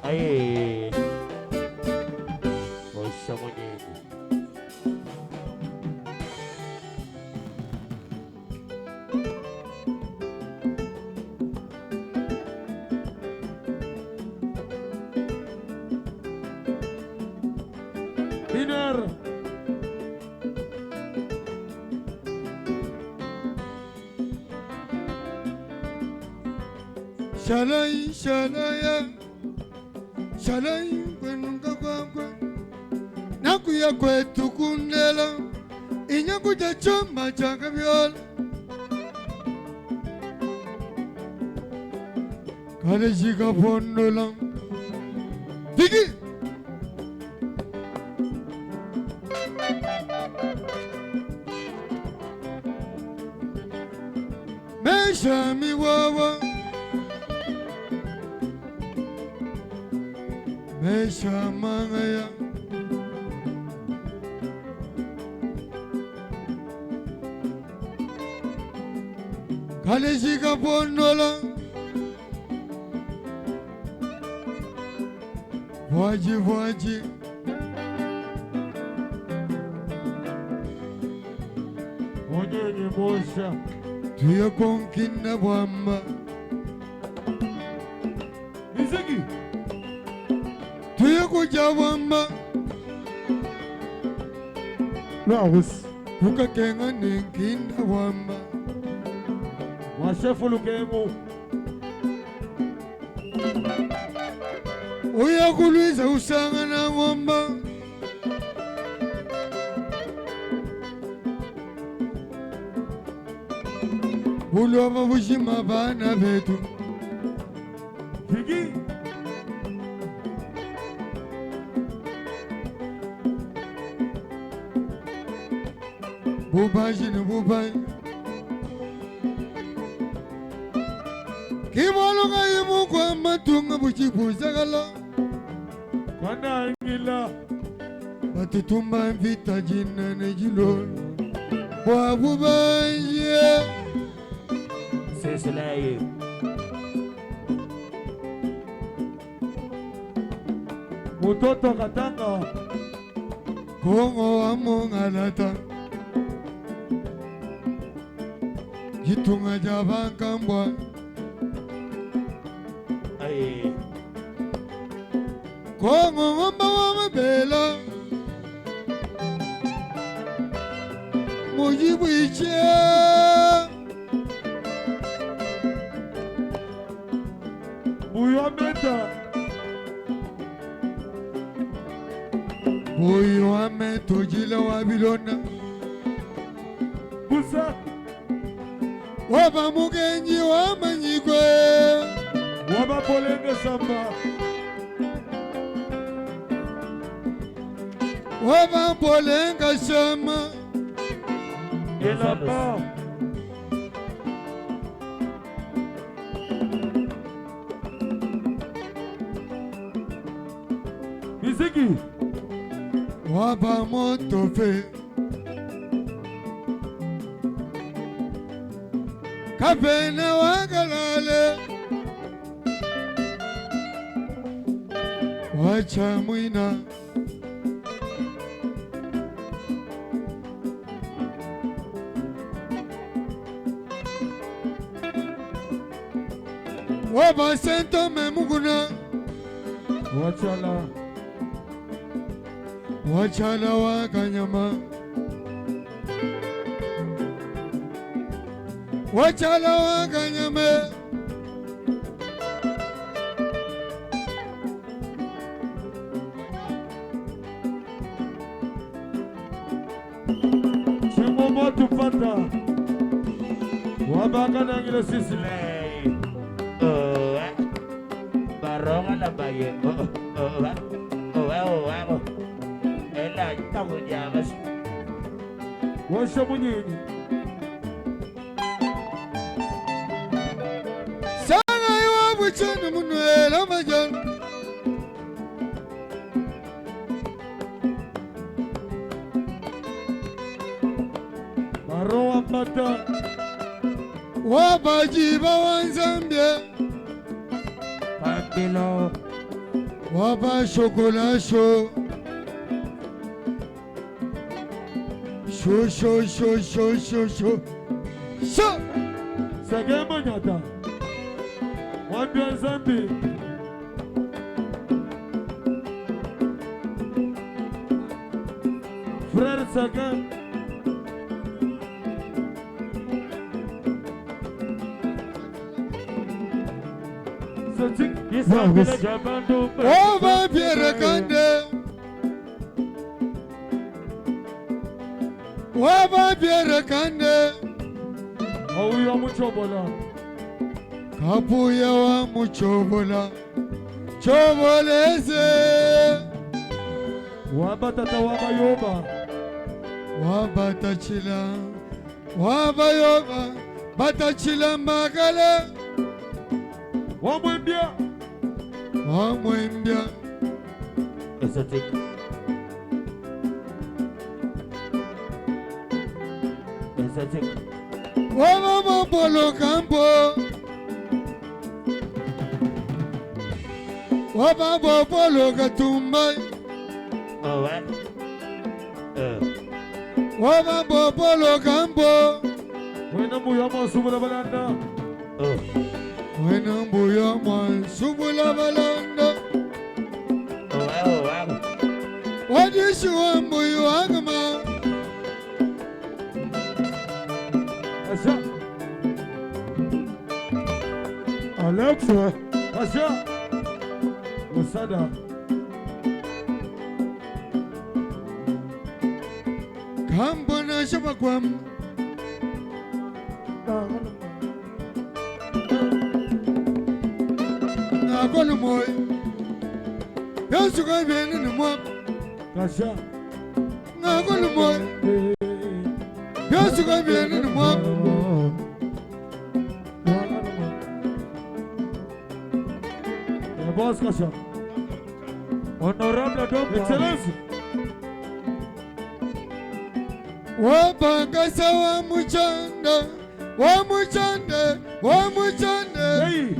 Aye Osha mwenyeji Binero Shalai kwenuka kwakwe Nakuya kwetu kundela Inyakuja choma chaka vyola Kale shika pondola Viki Mesha miwawa Mesha mangaya Kale shika pondola Vaji Mwenyeji Mosha Tuya konkina bwamba Miziki Tuya kuja bwamba Lawus Ukakenga ninkinda bwamba Washefu Lukemu Uya kuluiza usanga na ngomba Ulova bushima bana betu Viki Bubaji ni bubaji Kibolo kayimu kwa matunga buchibuzagala Kanda Angila Batutumba vita jina na jilolo Bubaji Seselaye Mutoto Katanga Kongo wa mongalata Jitunga javankambwa Aye Kongo ngomba wa mabela Mujibu iche Buyameta Moyo ametojila wabilona Busa Waba mugenji wamanyigwe Waba polenge samba Waba polenga shama Elapa Miziki Waba montofe Kapena wagalale Wacha mwina Waba sento memuguna Wachala Wachala wakanyama Wachala wakanyame Chimomo tupata Wabaka nangile sisi Baronga na baye. Ela tamu jamas. Washa munyini Sana iwa buchana munwela majan Baroa mata Wabajiba wanzambia Pandilo Waba shokola sho Sho sho sho sho sho sho Sho Sagema nyata Wambia zambi Frère Sagem Satik Isabela Jabandu Waba piere kande Waba piere kande Auya muchobola Kapuya wa muchobola Choboleze Wabatata wabayoba Waba tachila Waba yoba Batachila magale Wamwembia Wamwembia Exotic. Exotic. Waba mapolo campo Waba mapolo katumbai What? Waba mapolo campo Wena muyama subula balanda Wena mbuya mwan subula balanda Wadishi wa mbuyu agama Asha Alexa Asha Musada Kambo na shabakwam Na kolu moy Yasu ka beni ni mo Asha Na kolu moy Yasu ka beni ni mo Boss Kasha Honorable Doctor Excellency Wabangasa wa muchanda Wa muchanda Wa muchanda Hey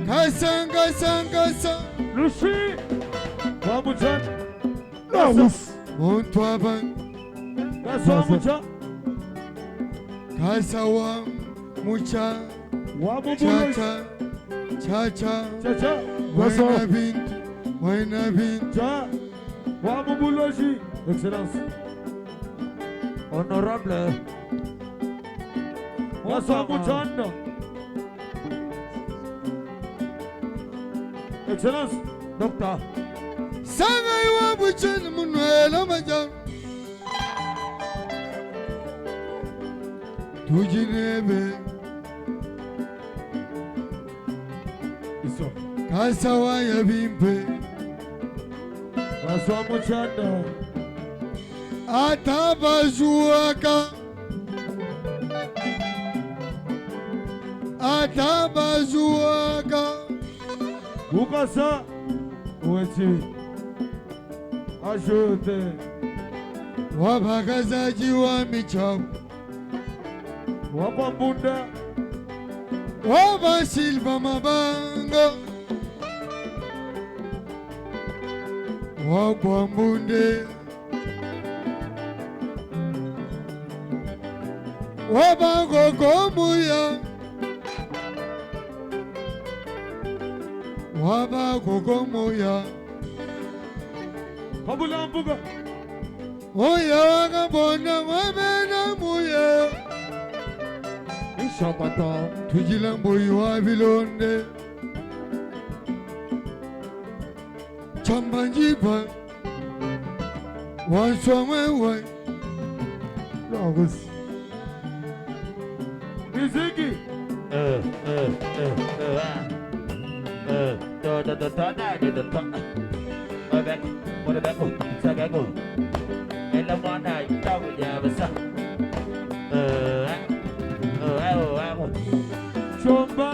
Kasanga sanga sa Lucy Wamuchan Lawus Muntu aban Kasa Wamuchan Kasa wa mucha Wamubulosh Cha Chacha Waina bint Waina bint Cha Wamubuloshi Excellence Honorable. Kasa Wamuchan Excellence Doctor Sanga iwa buchani munwela majan Tujinebe Iso. Kasawa ya bimpe Kaswa muchanda. Atabazuaka Atabazuaka Ukasa. Uweti. Ajote. Wabakazaji wa michamu Wapa mbunda. Wabasilva mabanga Wakwambunde Wabagogomuya Wabagogomuya Kabula mbuga. Oya wakabona wabena muya Ishabata. Tujila mbuyi wa bilonde Chambanjipa Wanswamewe Lagos. Miziki. Chomba.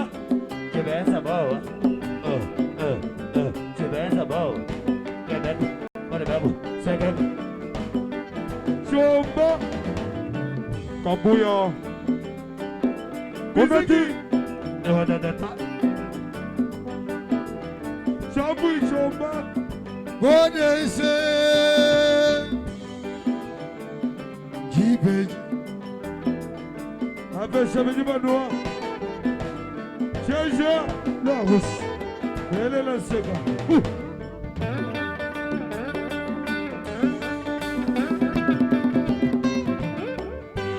Chomba. Kabuya. Miziki. Chabu chomba. Godese Jibeji Abesha Benjibanua. Cheja. Lagos. Ele la sega.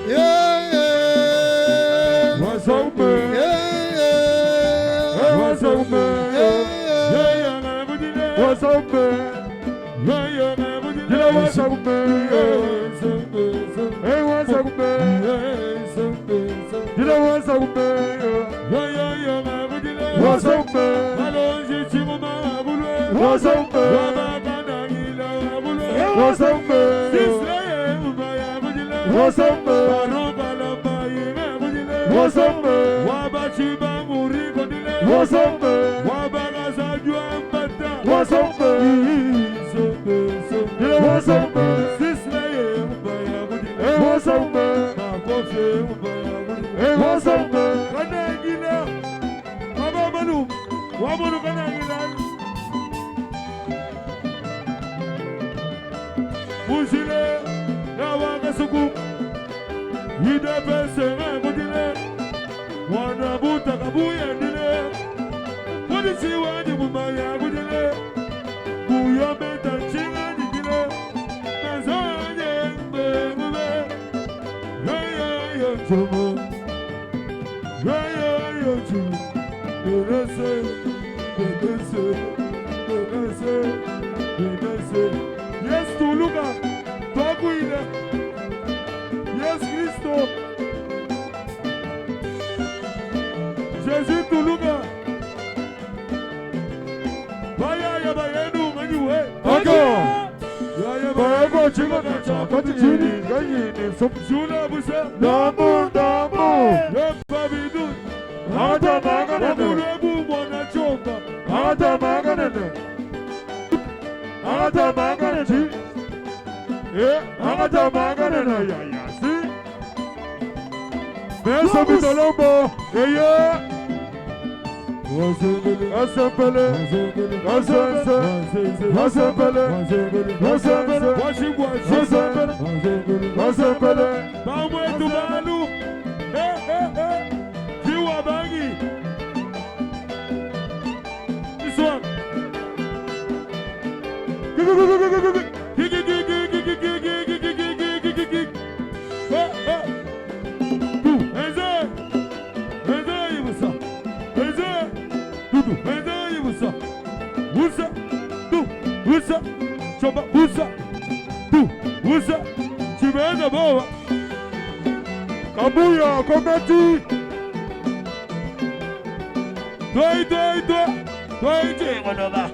Yeah, yeah. What's up, man? Yeah, yeah. What's up, man? What's up, man? You know what's up, man? Hey, what's up, man? You know what's up, man? What's up, man? What's up, man? What's up, man? What's up, man? What's up, man? What's up, man? What's up, man? Yeah, what's up, man? Hey, what's up, man? Hey, what's up, man? Bujile, ya wanga suku, ida pese mudile, wana buta kabuya dile, wadi si wadi bumaya budile, buya beta chinga dile, nazanye mbebe, ya chumu, ya chumu, benese, benese, benese, benese. Yes, Tuluka, Toguida. Yes, Christo. Jésus Tuluka. Baya ya bayenu maniwe. Ako. Ya bayago chiga kacha kati chini ganyi ni subjuna busa. Damu damu. Ya babidu. Hata magana ne. Aburebu mwana chomba. Hata magana ne. Hata magana chi. Hata magana na ya ya si. Beso bitolombo. Yeah. Asempele, asempele, asempele, asempele. Bamwe tubalu. Jiwa bangi. This one. Usa, choba, usa, tu, usa, chimeza boa. Kabuya, kometi. Doi, Ngonoba.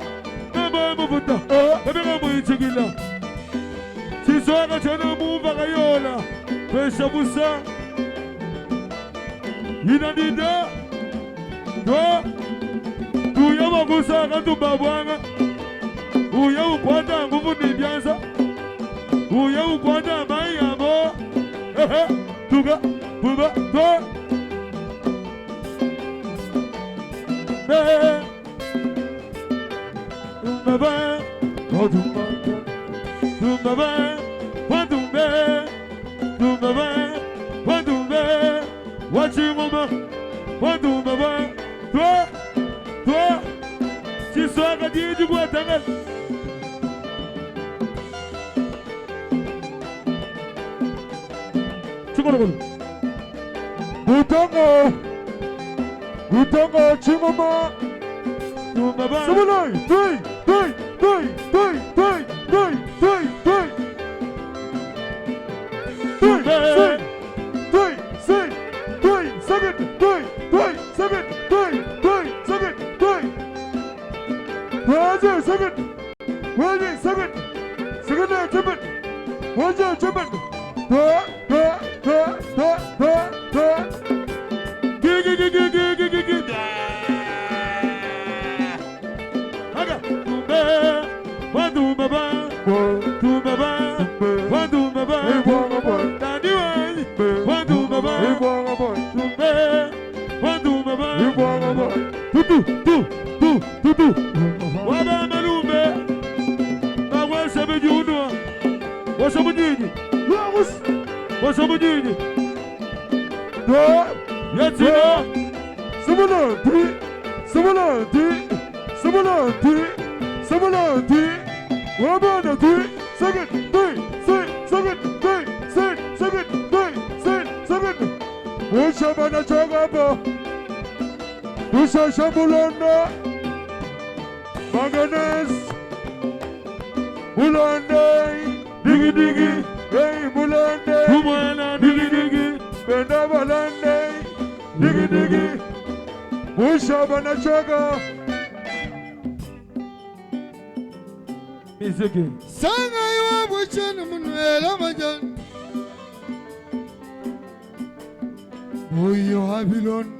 Mama muvuta, bebe ngamu ichigila. Chiswaka chana muva kayola. Pesha busa. Inanida. Do. Tuya magusa katumba bwanga. Uya ukwanda nguvu nibyanza. Uya ukwanda mayamo. Tuga, buba, do. Tumba, tumba, tumba, tumba, tumba, tumba, watching mama, tumba, toi, tu sois gagné du bois d'angal. Tu connais Utongo, chimama. Sabalai, doi. Mulanda, Manganes, Mulanda, Digi, hey Mulanda, Humana, Digi, Benda Balanda, Digi, Mushabana Chaga, Miziki, Sanga you Buchan Munuela Majan. Oh, you have belong.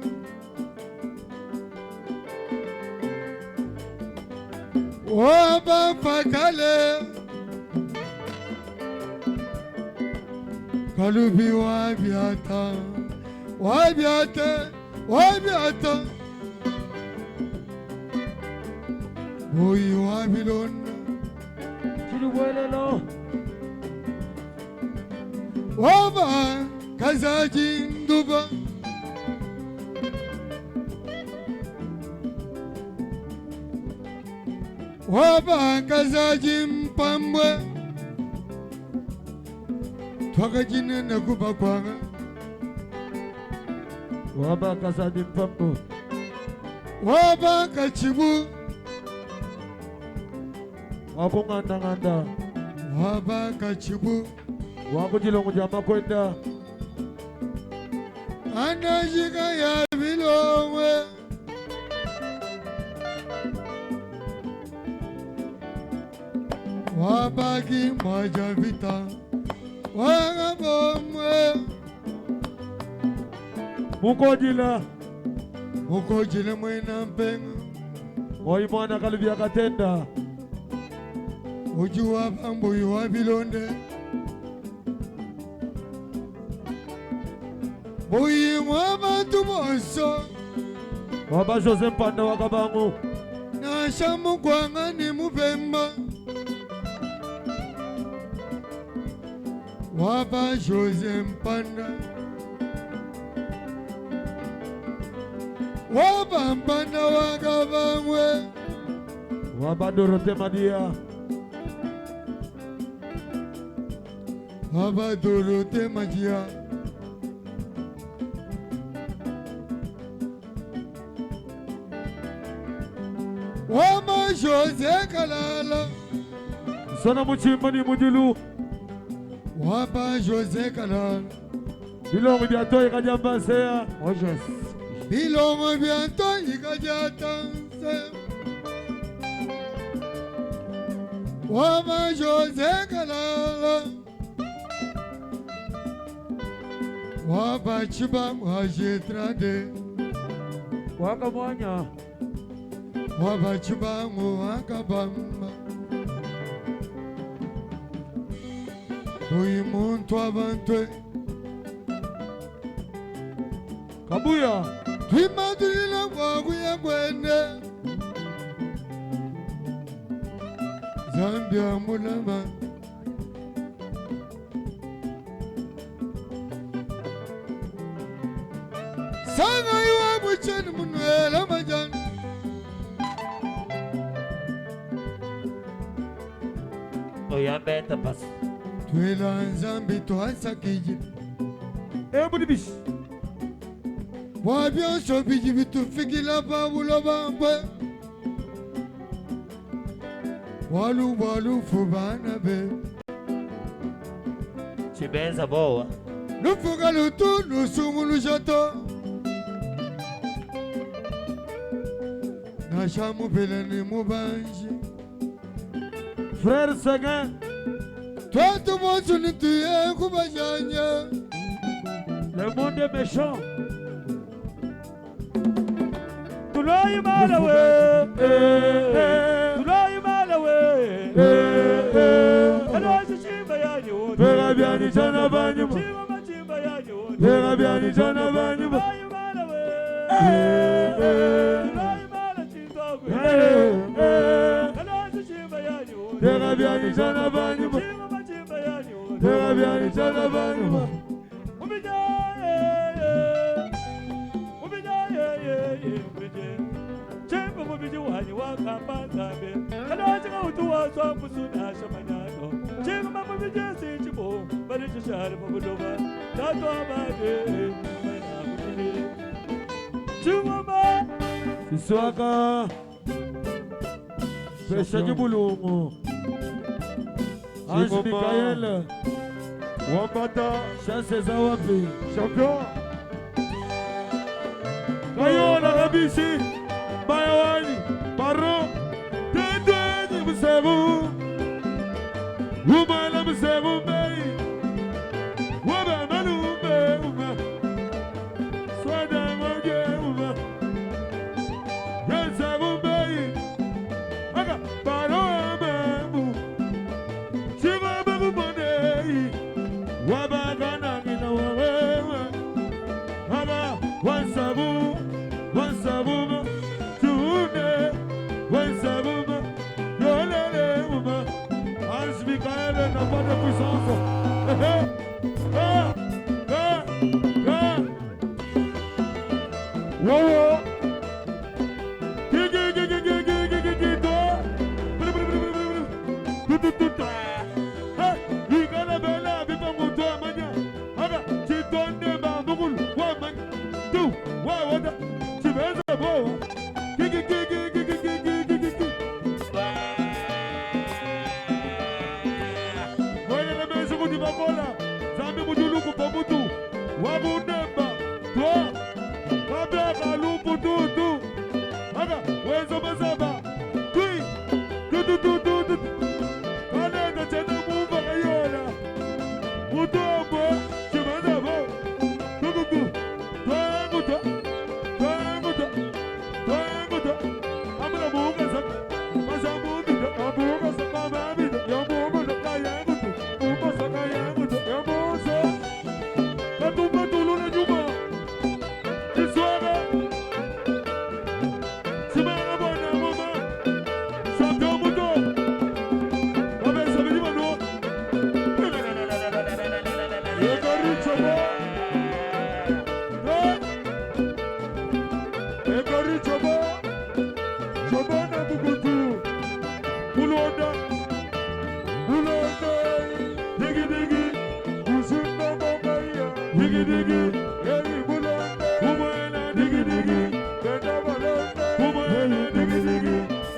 Waba fakale Kalubi wabiata Oyi wabilon Chiruwelelo Waba kazaji nduba Waba kazaji mpambwe Twakajine na kubakwanga Waba kazaji mpambo Waba kachibu Wakunganda Waba kachibu Wakujilongo jama kwenda Anajika ya bilongwe Wabaki moja vita Wangabomwe Mukojila mwena mpenga Waimwana kalivya katenda Ujuwa bambu yuwa bilonde Buyi mwabatu bonso Waba Jose Mpanda wakabangu Na shamu kwanga ni mupemba Waba Jose Mpanda Waba Mpanda wakabangwe Waba Dorote Madia Waba Dorote Madia Waba Jose Kalala Sona muchimani mudilu. Wapa Jose Canal. Bilongo bientôt ikajamba sea. Ojes. Bilongo bientôt ikajatanse. Wapa Jose Canal. Wapa Chiba wajetrade. Waka mwanya. Wapa Chiba wakabamba. Oi muntu abantwe. Kabuya. Twimadrila kwakuya kwende. Zambia mulama. Sanga iwa mucheni munwela majani. Oyambeta pas. Twela nzambi twasakiji. Budibish. Wabyanso biji bitufikila pabulo bambwe. Walu fubana be. Chibenza boa. Nufuga lutu nusumulu jato. Nashamu pelani mubanji. Frère Seguin. Twatu monsu nituye kubajanya. Le monde est méchant. Tuloi malawe. Tuloi malawe. Alozi chimba yani wote. Pega biani jana banyuma. Chimba machimba yani wote. Pega biani jana banyuma. Tuloi malawe. Tuloi malawe chintogwe. Alozi chimba yani wote. Pega biani jana banyuma. Chimba machimba yani wote. Pega biani jana banyuma. Mubiji wani wakapanzabe Kanaji ngautu wa swampu suna shamanano Chima mubiji sinchibo Bari chishari mabudoba Tato abade Mwana mubiji Chiwama Siswaka. Pesha Kibulungu. Ange Mikael. Wambata. Chance za wapi. Champion. Kayola Rabisi. Bayawani. Baro. Tete Musebu. Umala Musebu Bay. Waba Malumbe Uma. Swada Moge Uma. Musebu Bay. Aga Baro Mamu. Chiva Babu Money. Waba Gana Gina Wawa. Aga Wansabu. Wansabu. Tune. Wansabu. Yolele Uma. Ange Mikael n'a pas de puissance. Wow.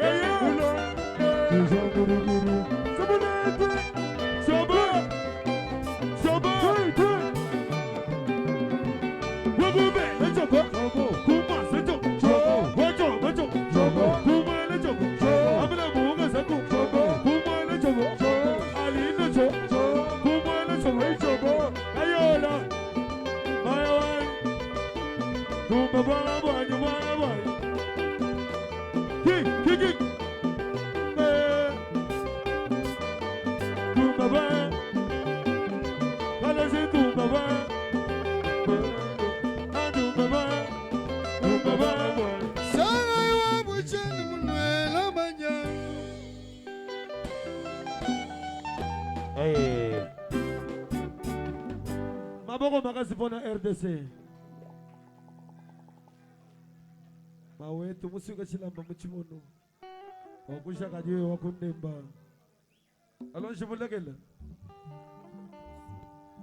Hey, Maboko makasipona RDC. Mawetu musika chilamba muchimono. Wakusha kadiwe wakundemba. Alon shibulekela.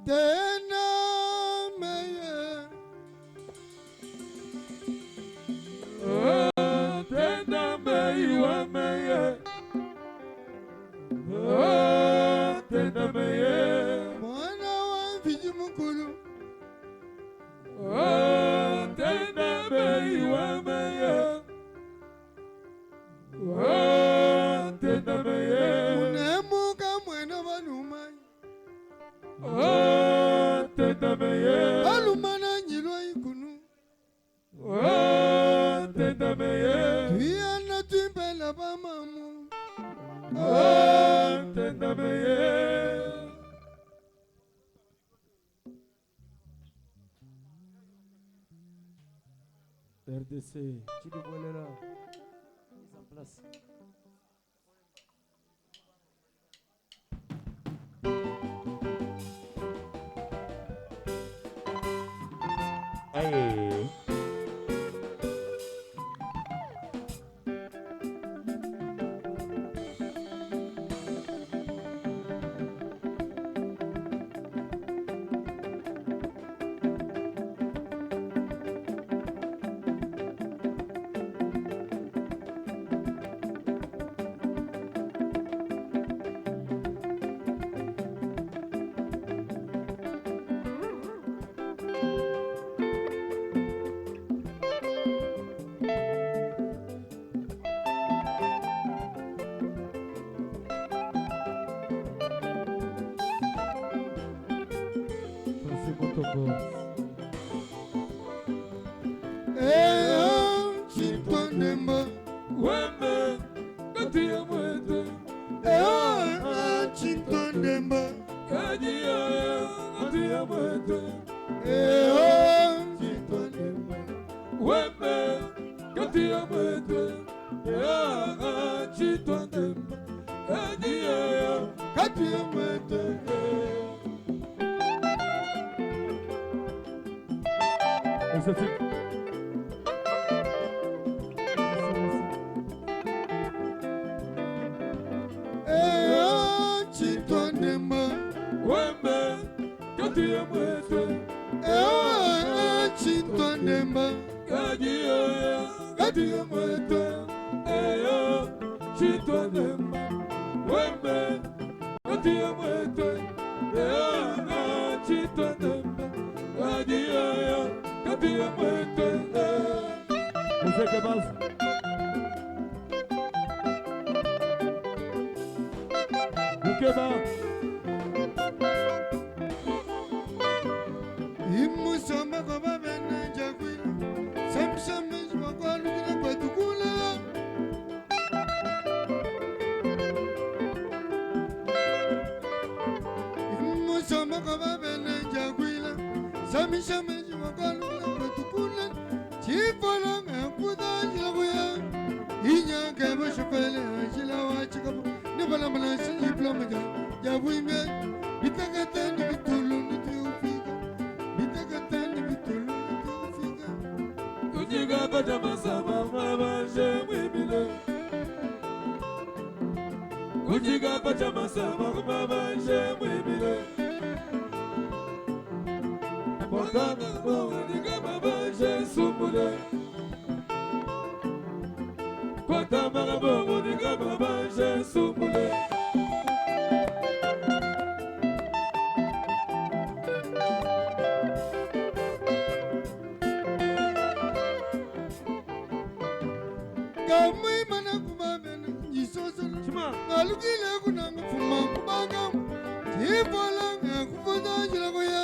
Tena meye. Tena meye wa meye. Tena meye. Mwana wa viji mukulu. Tena meye wa meye. Tena meye. Unemuka mwena wanumai. Tena meye. Alumana nyilwa ikunu. Tena meye. Tuyana tuimbela bamamu. Tena meye. RDC, Chidi Bolela, mise en place. Aïe. Chitondemba. Wembe, katia mwete. Chitondemba. Kajia, katia mwete. Chitondemba. Wembe, katia mwete. Chitondemba. Kajia, Katia mwete. Chitondemba. Wembe, katia mwete. Chitondemba. Kajia, katia mwete. Chitondemba. Wembe, katia mwete. Chitondemba. Kajia, katia mwete. Você que mais? O que mais? Imusamba kaba bena jakwila. Samsamiz wakalu kina patukula. Imusamba kaba bena jakwila. Samsamiz wakalu kina patukula. Chipola ngakuda jilabuya. Inya kaba shapele jilawa chikabu. Nibala mana sinji plamaja. Jabuime bitakata ni bitulu ni tiufika. Bitakata ni bitulu ni tiufika. Kujiga pajama sama mama shemwimile. Kujiga pajama sama mama shemwimile. Wakanga mawadiga mama shesumule. Kwata mama mawadiga mama shesumule. Kamui mana kumamena nyisoso. Ngalukile kunanga fuma kubanga. Chipola ngakufuda jilabuya.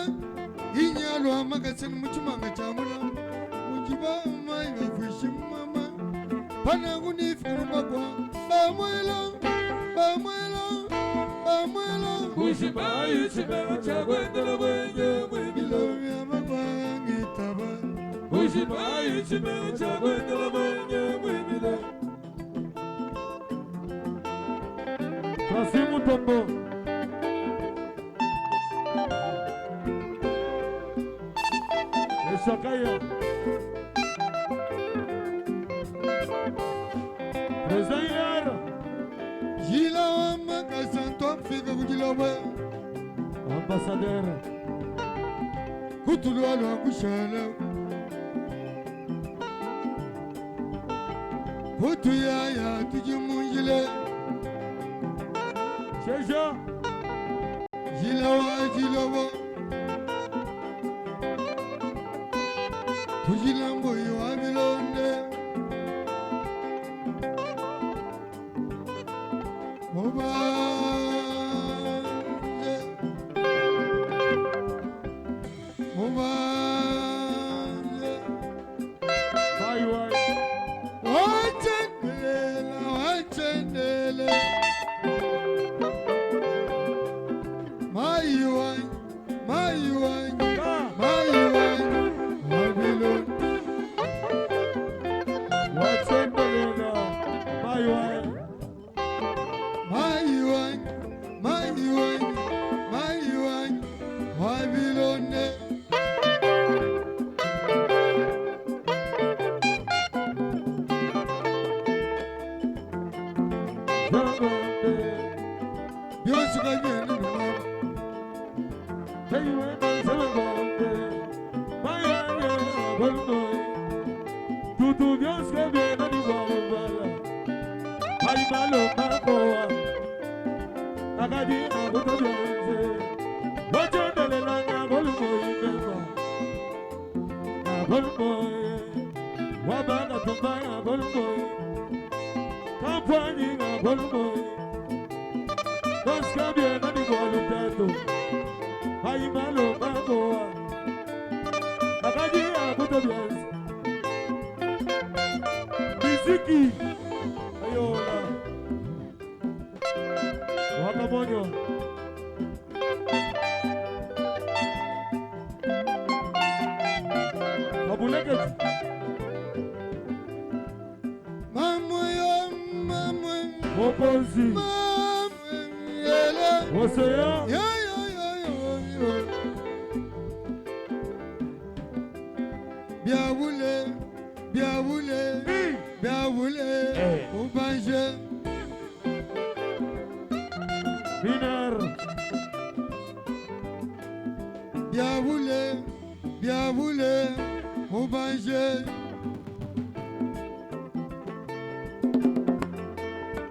Inyalo amagasen muchumanga chamula. Jiba mai ba fushim mama. Pana guni fikru bakwa. Ba mwelo. Ushibai chibera chagwendele wenye mwibile. Bilovya magwangi taba. Ushibai chibera chagwendele wenye mwibile. Kasimu Tombo. Esakaya. Prezayar. Jila wama kasanto fika kujiloba. Ambassadeur. Kutulu alo kushala. Kutu ya tujimunjile. Cheja. Jilawa. Tujilambo yo abilonde.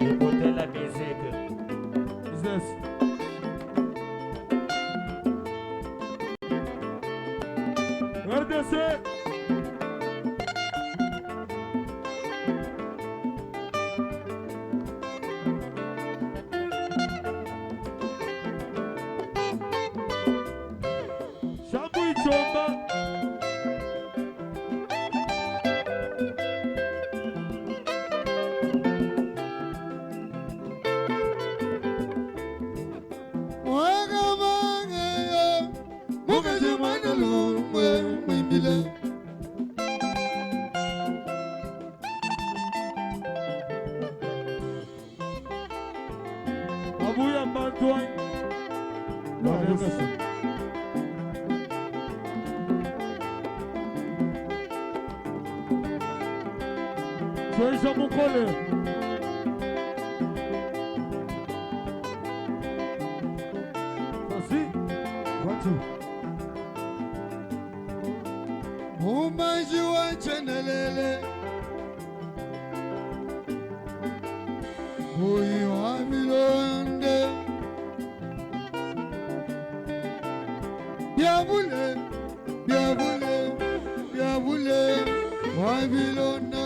Écoutez la musique. Business. RDC. Shabu Chomba. Abuya Mantuan. Joyce Mukole. Assim, quanto? Umanji wa chenelele. Huyu wa milonde. Biabule wa milonde.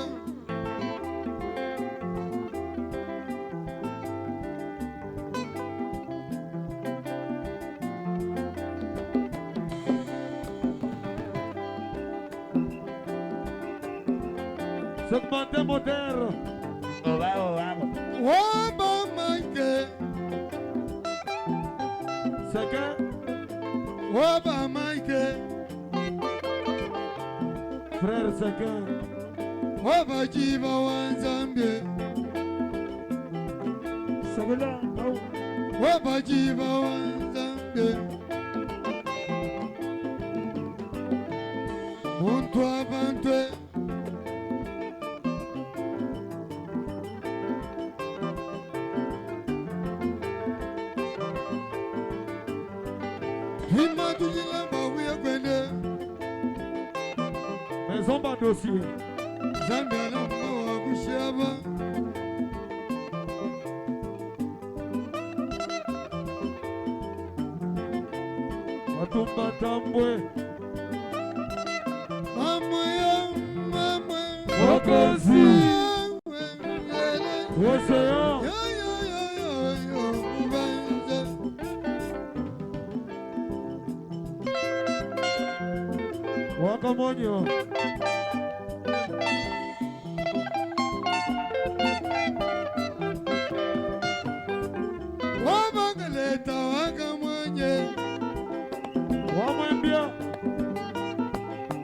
Segmente moteur. Waba Mike, Seke. Waba Mike, Frère Seke. Waba Jiba Wanzambe, Sagala, au. Waba Jiba Wanzambe, Muntu Avante, Hima Tujilamba Wiakwende, Maison bas dossier. Zambia Lamba Wakushaba, Matumba Tambwe. Mama ya Mama, Wakazi. Océan. Wakamonyo. Wabagaleta wakamanye, Wamwembia.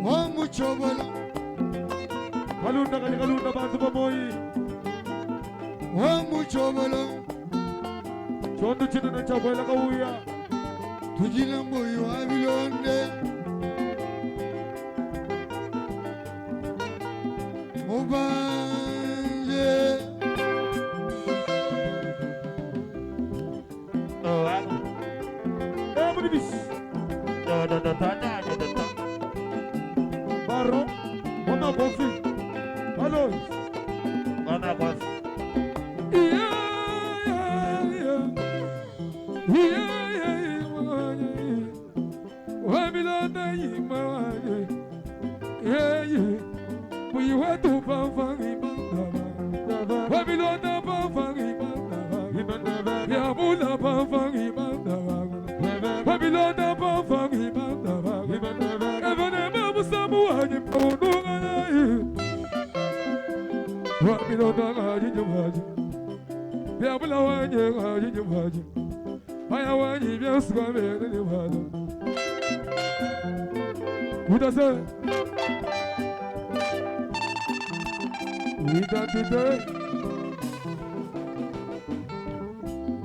wamuchobola, Kalunda kali kalunda bantu bamoyi. wamuchobola, Chondo chino na chabwela kauya. tujila mboyo wabilonde, mubanje, Ebudis. Barro. Wama bofi. Hello.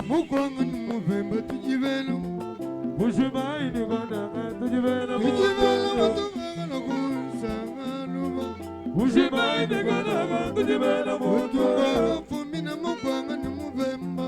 mukwanga numuvemba tujibelo, tujibelo matunganga kunsangaluba, mutunganga fumina mukwanga numuvemba,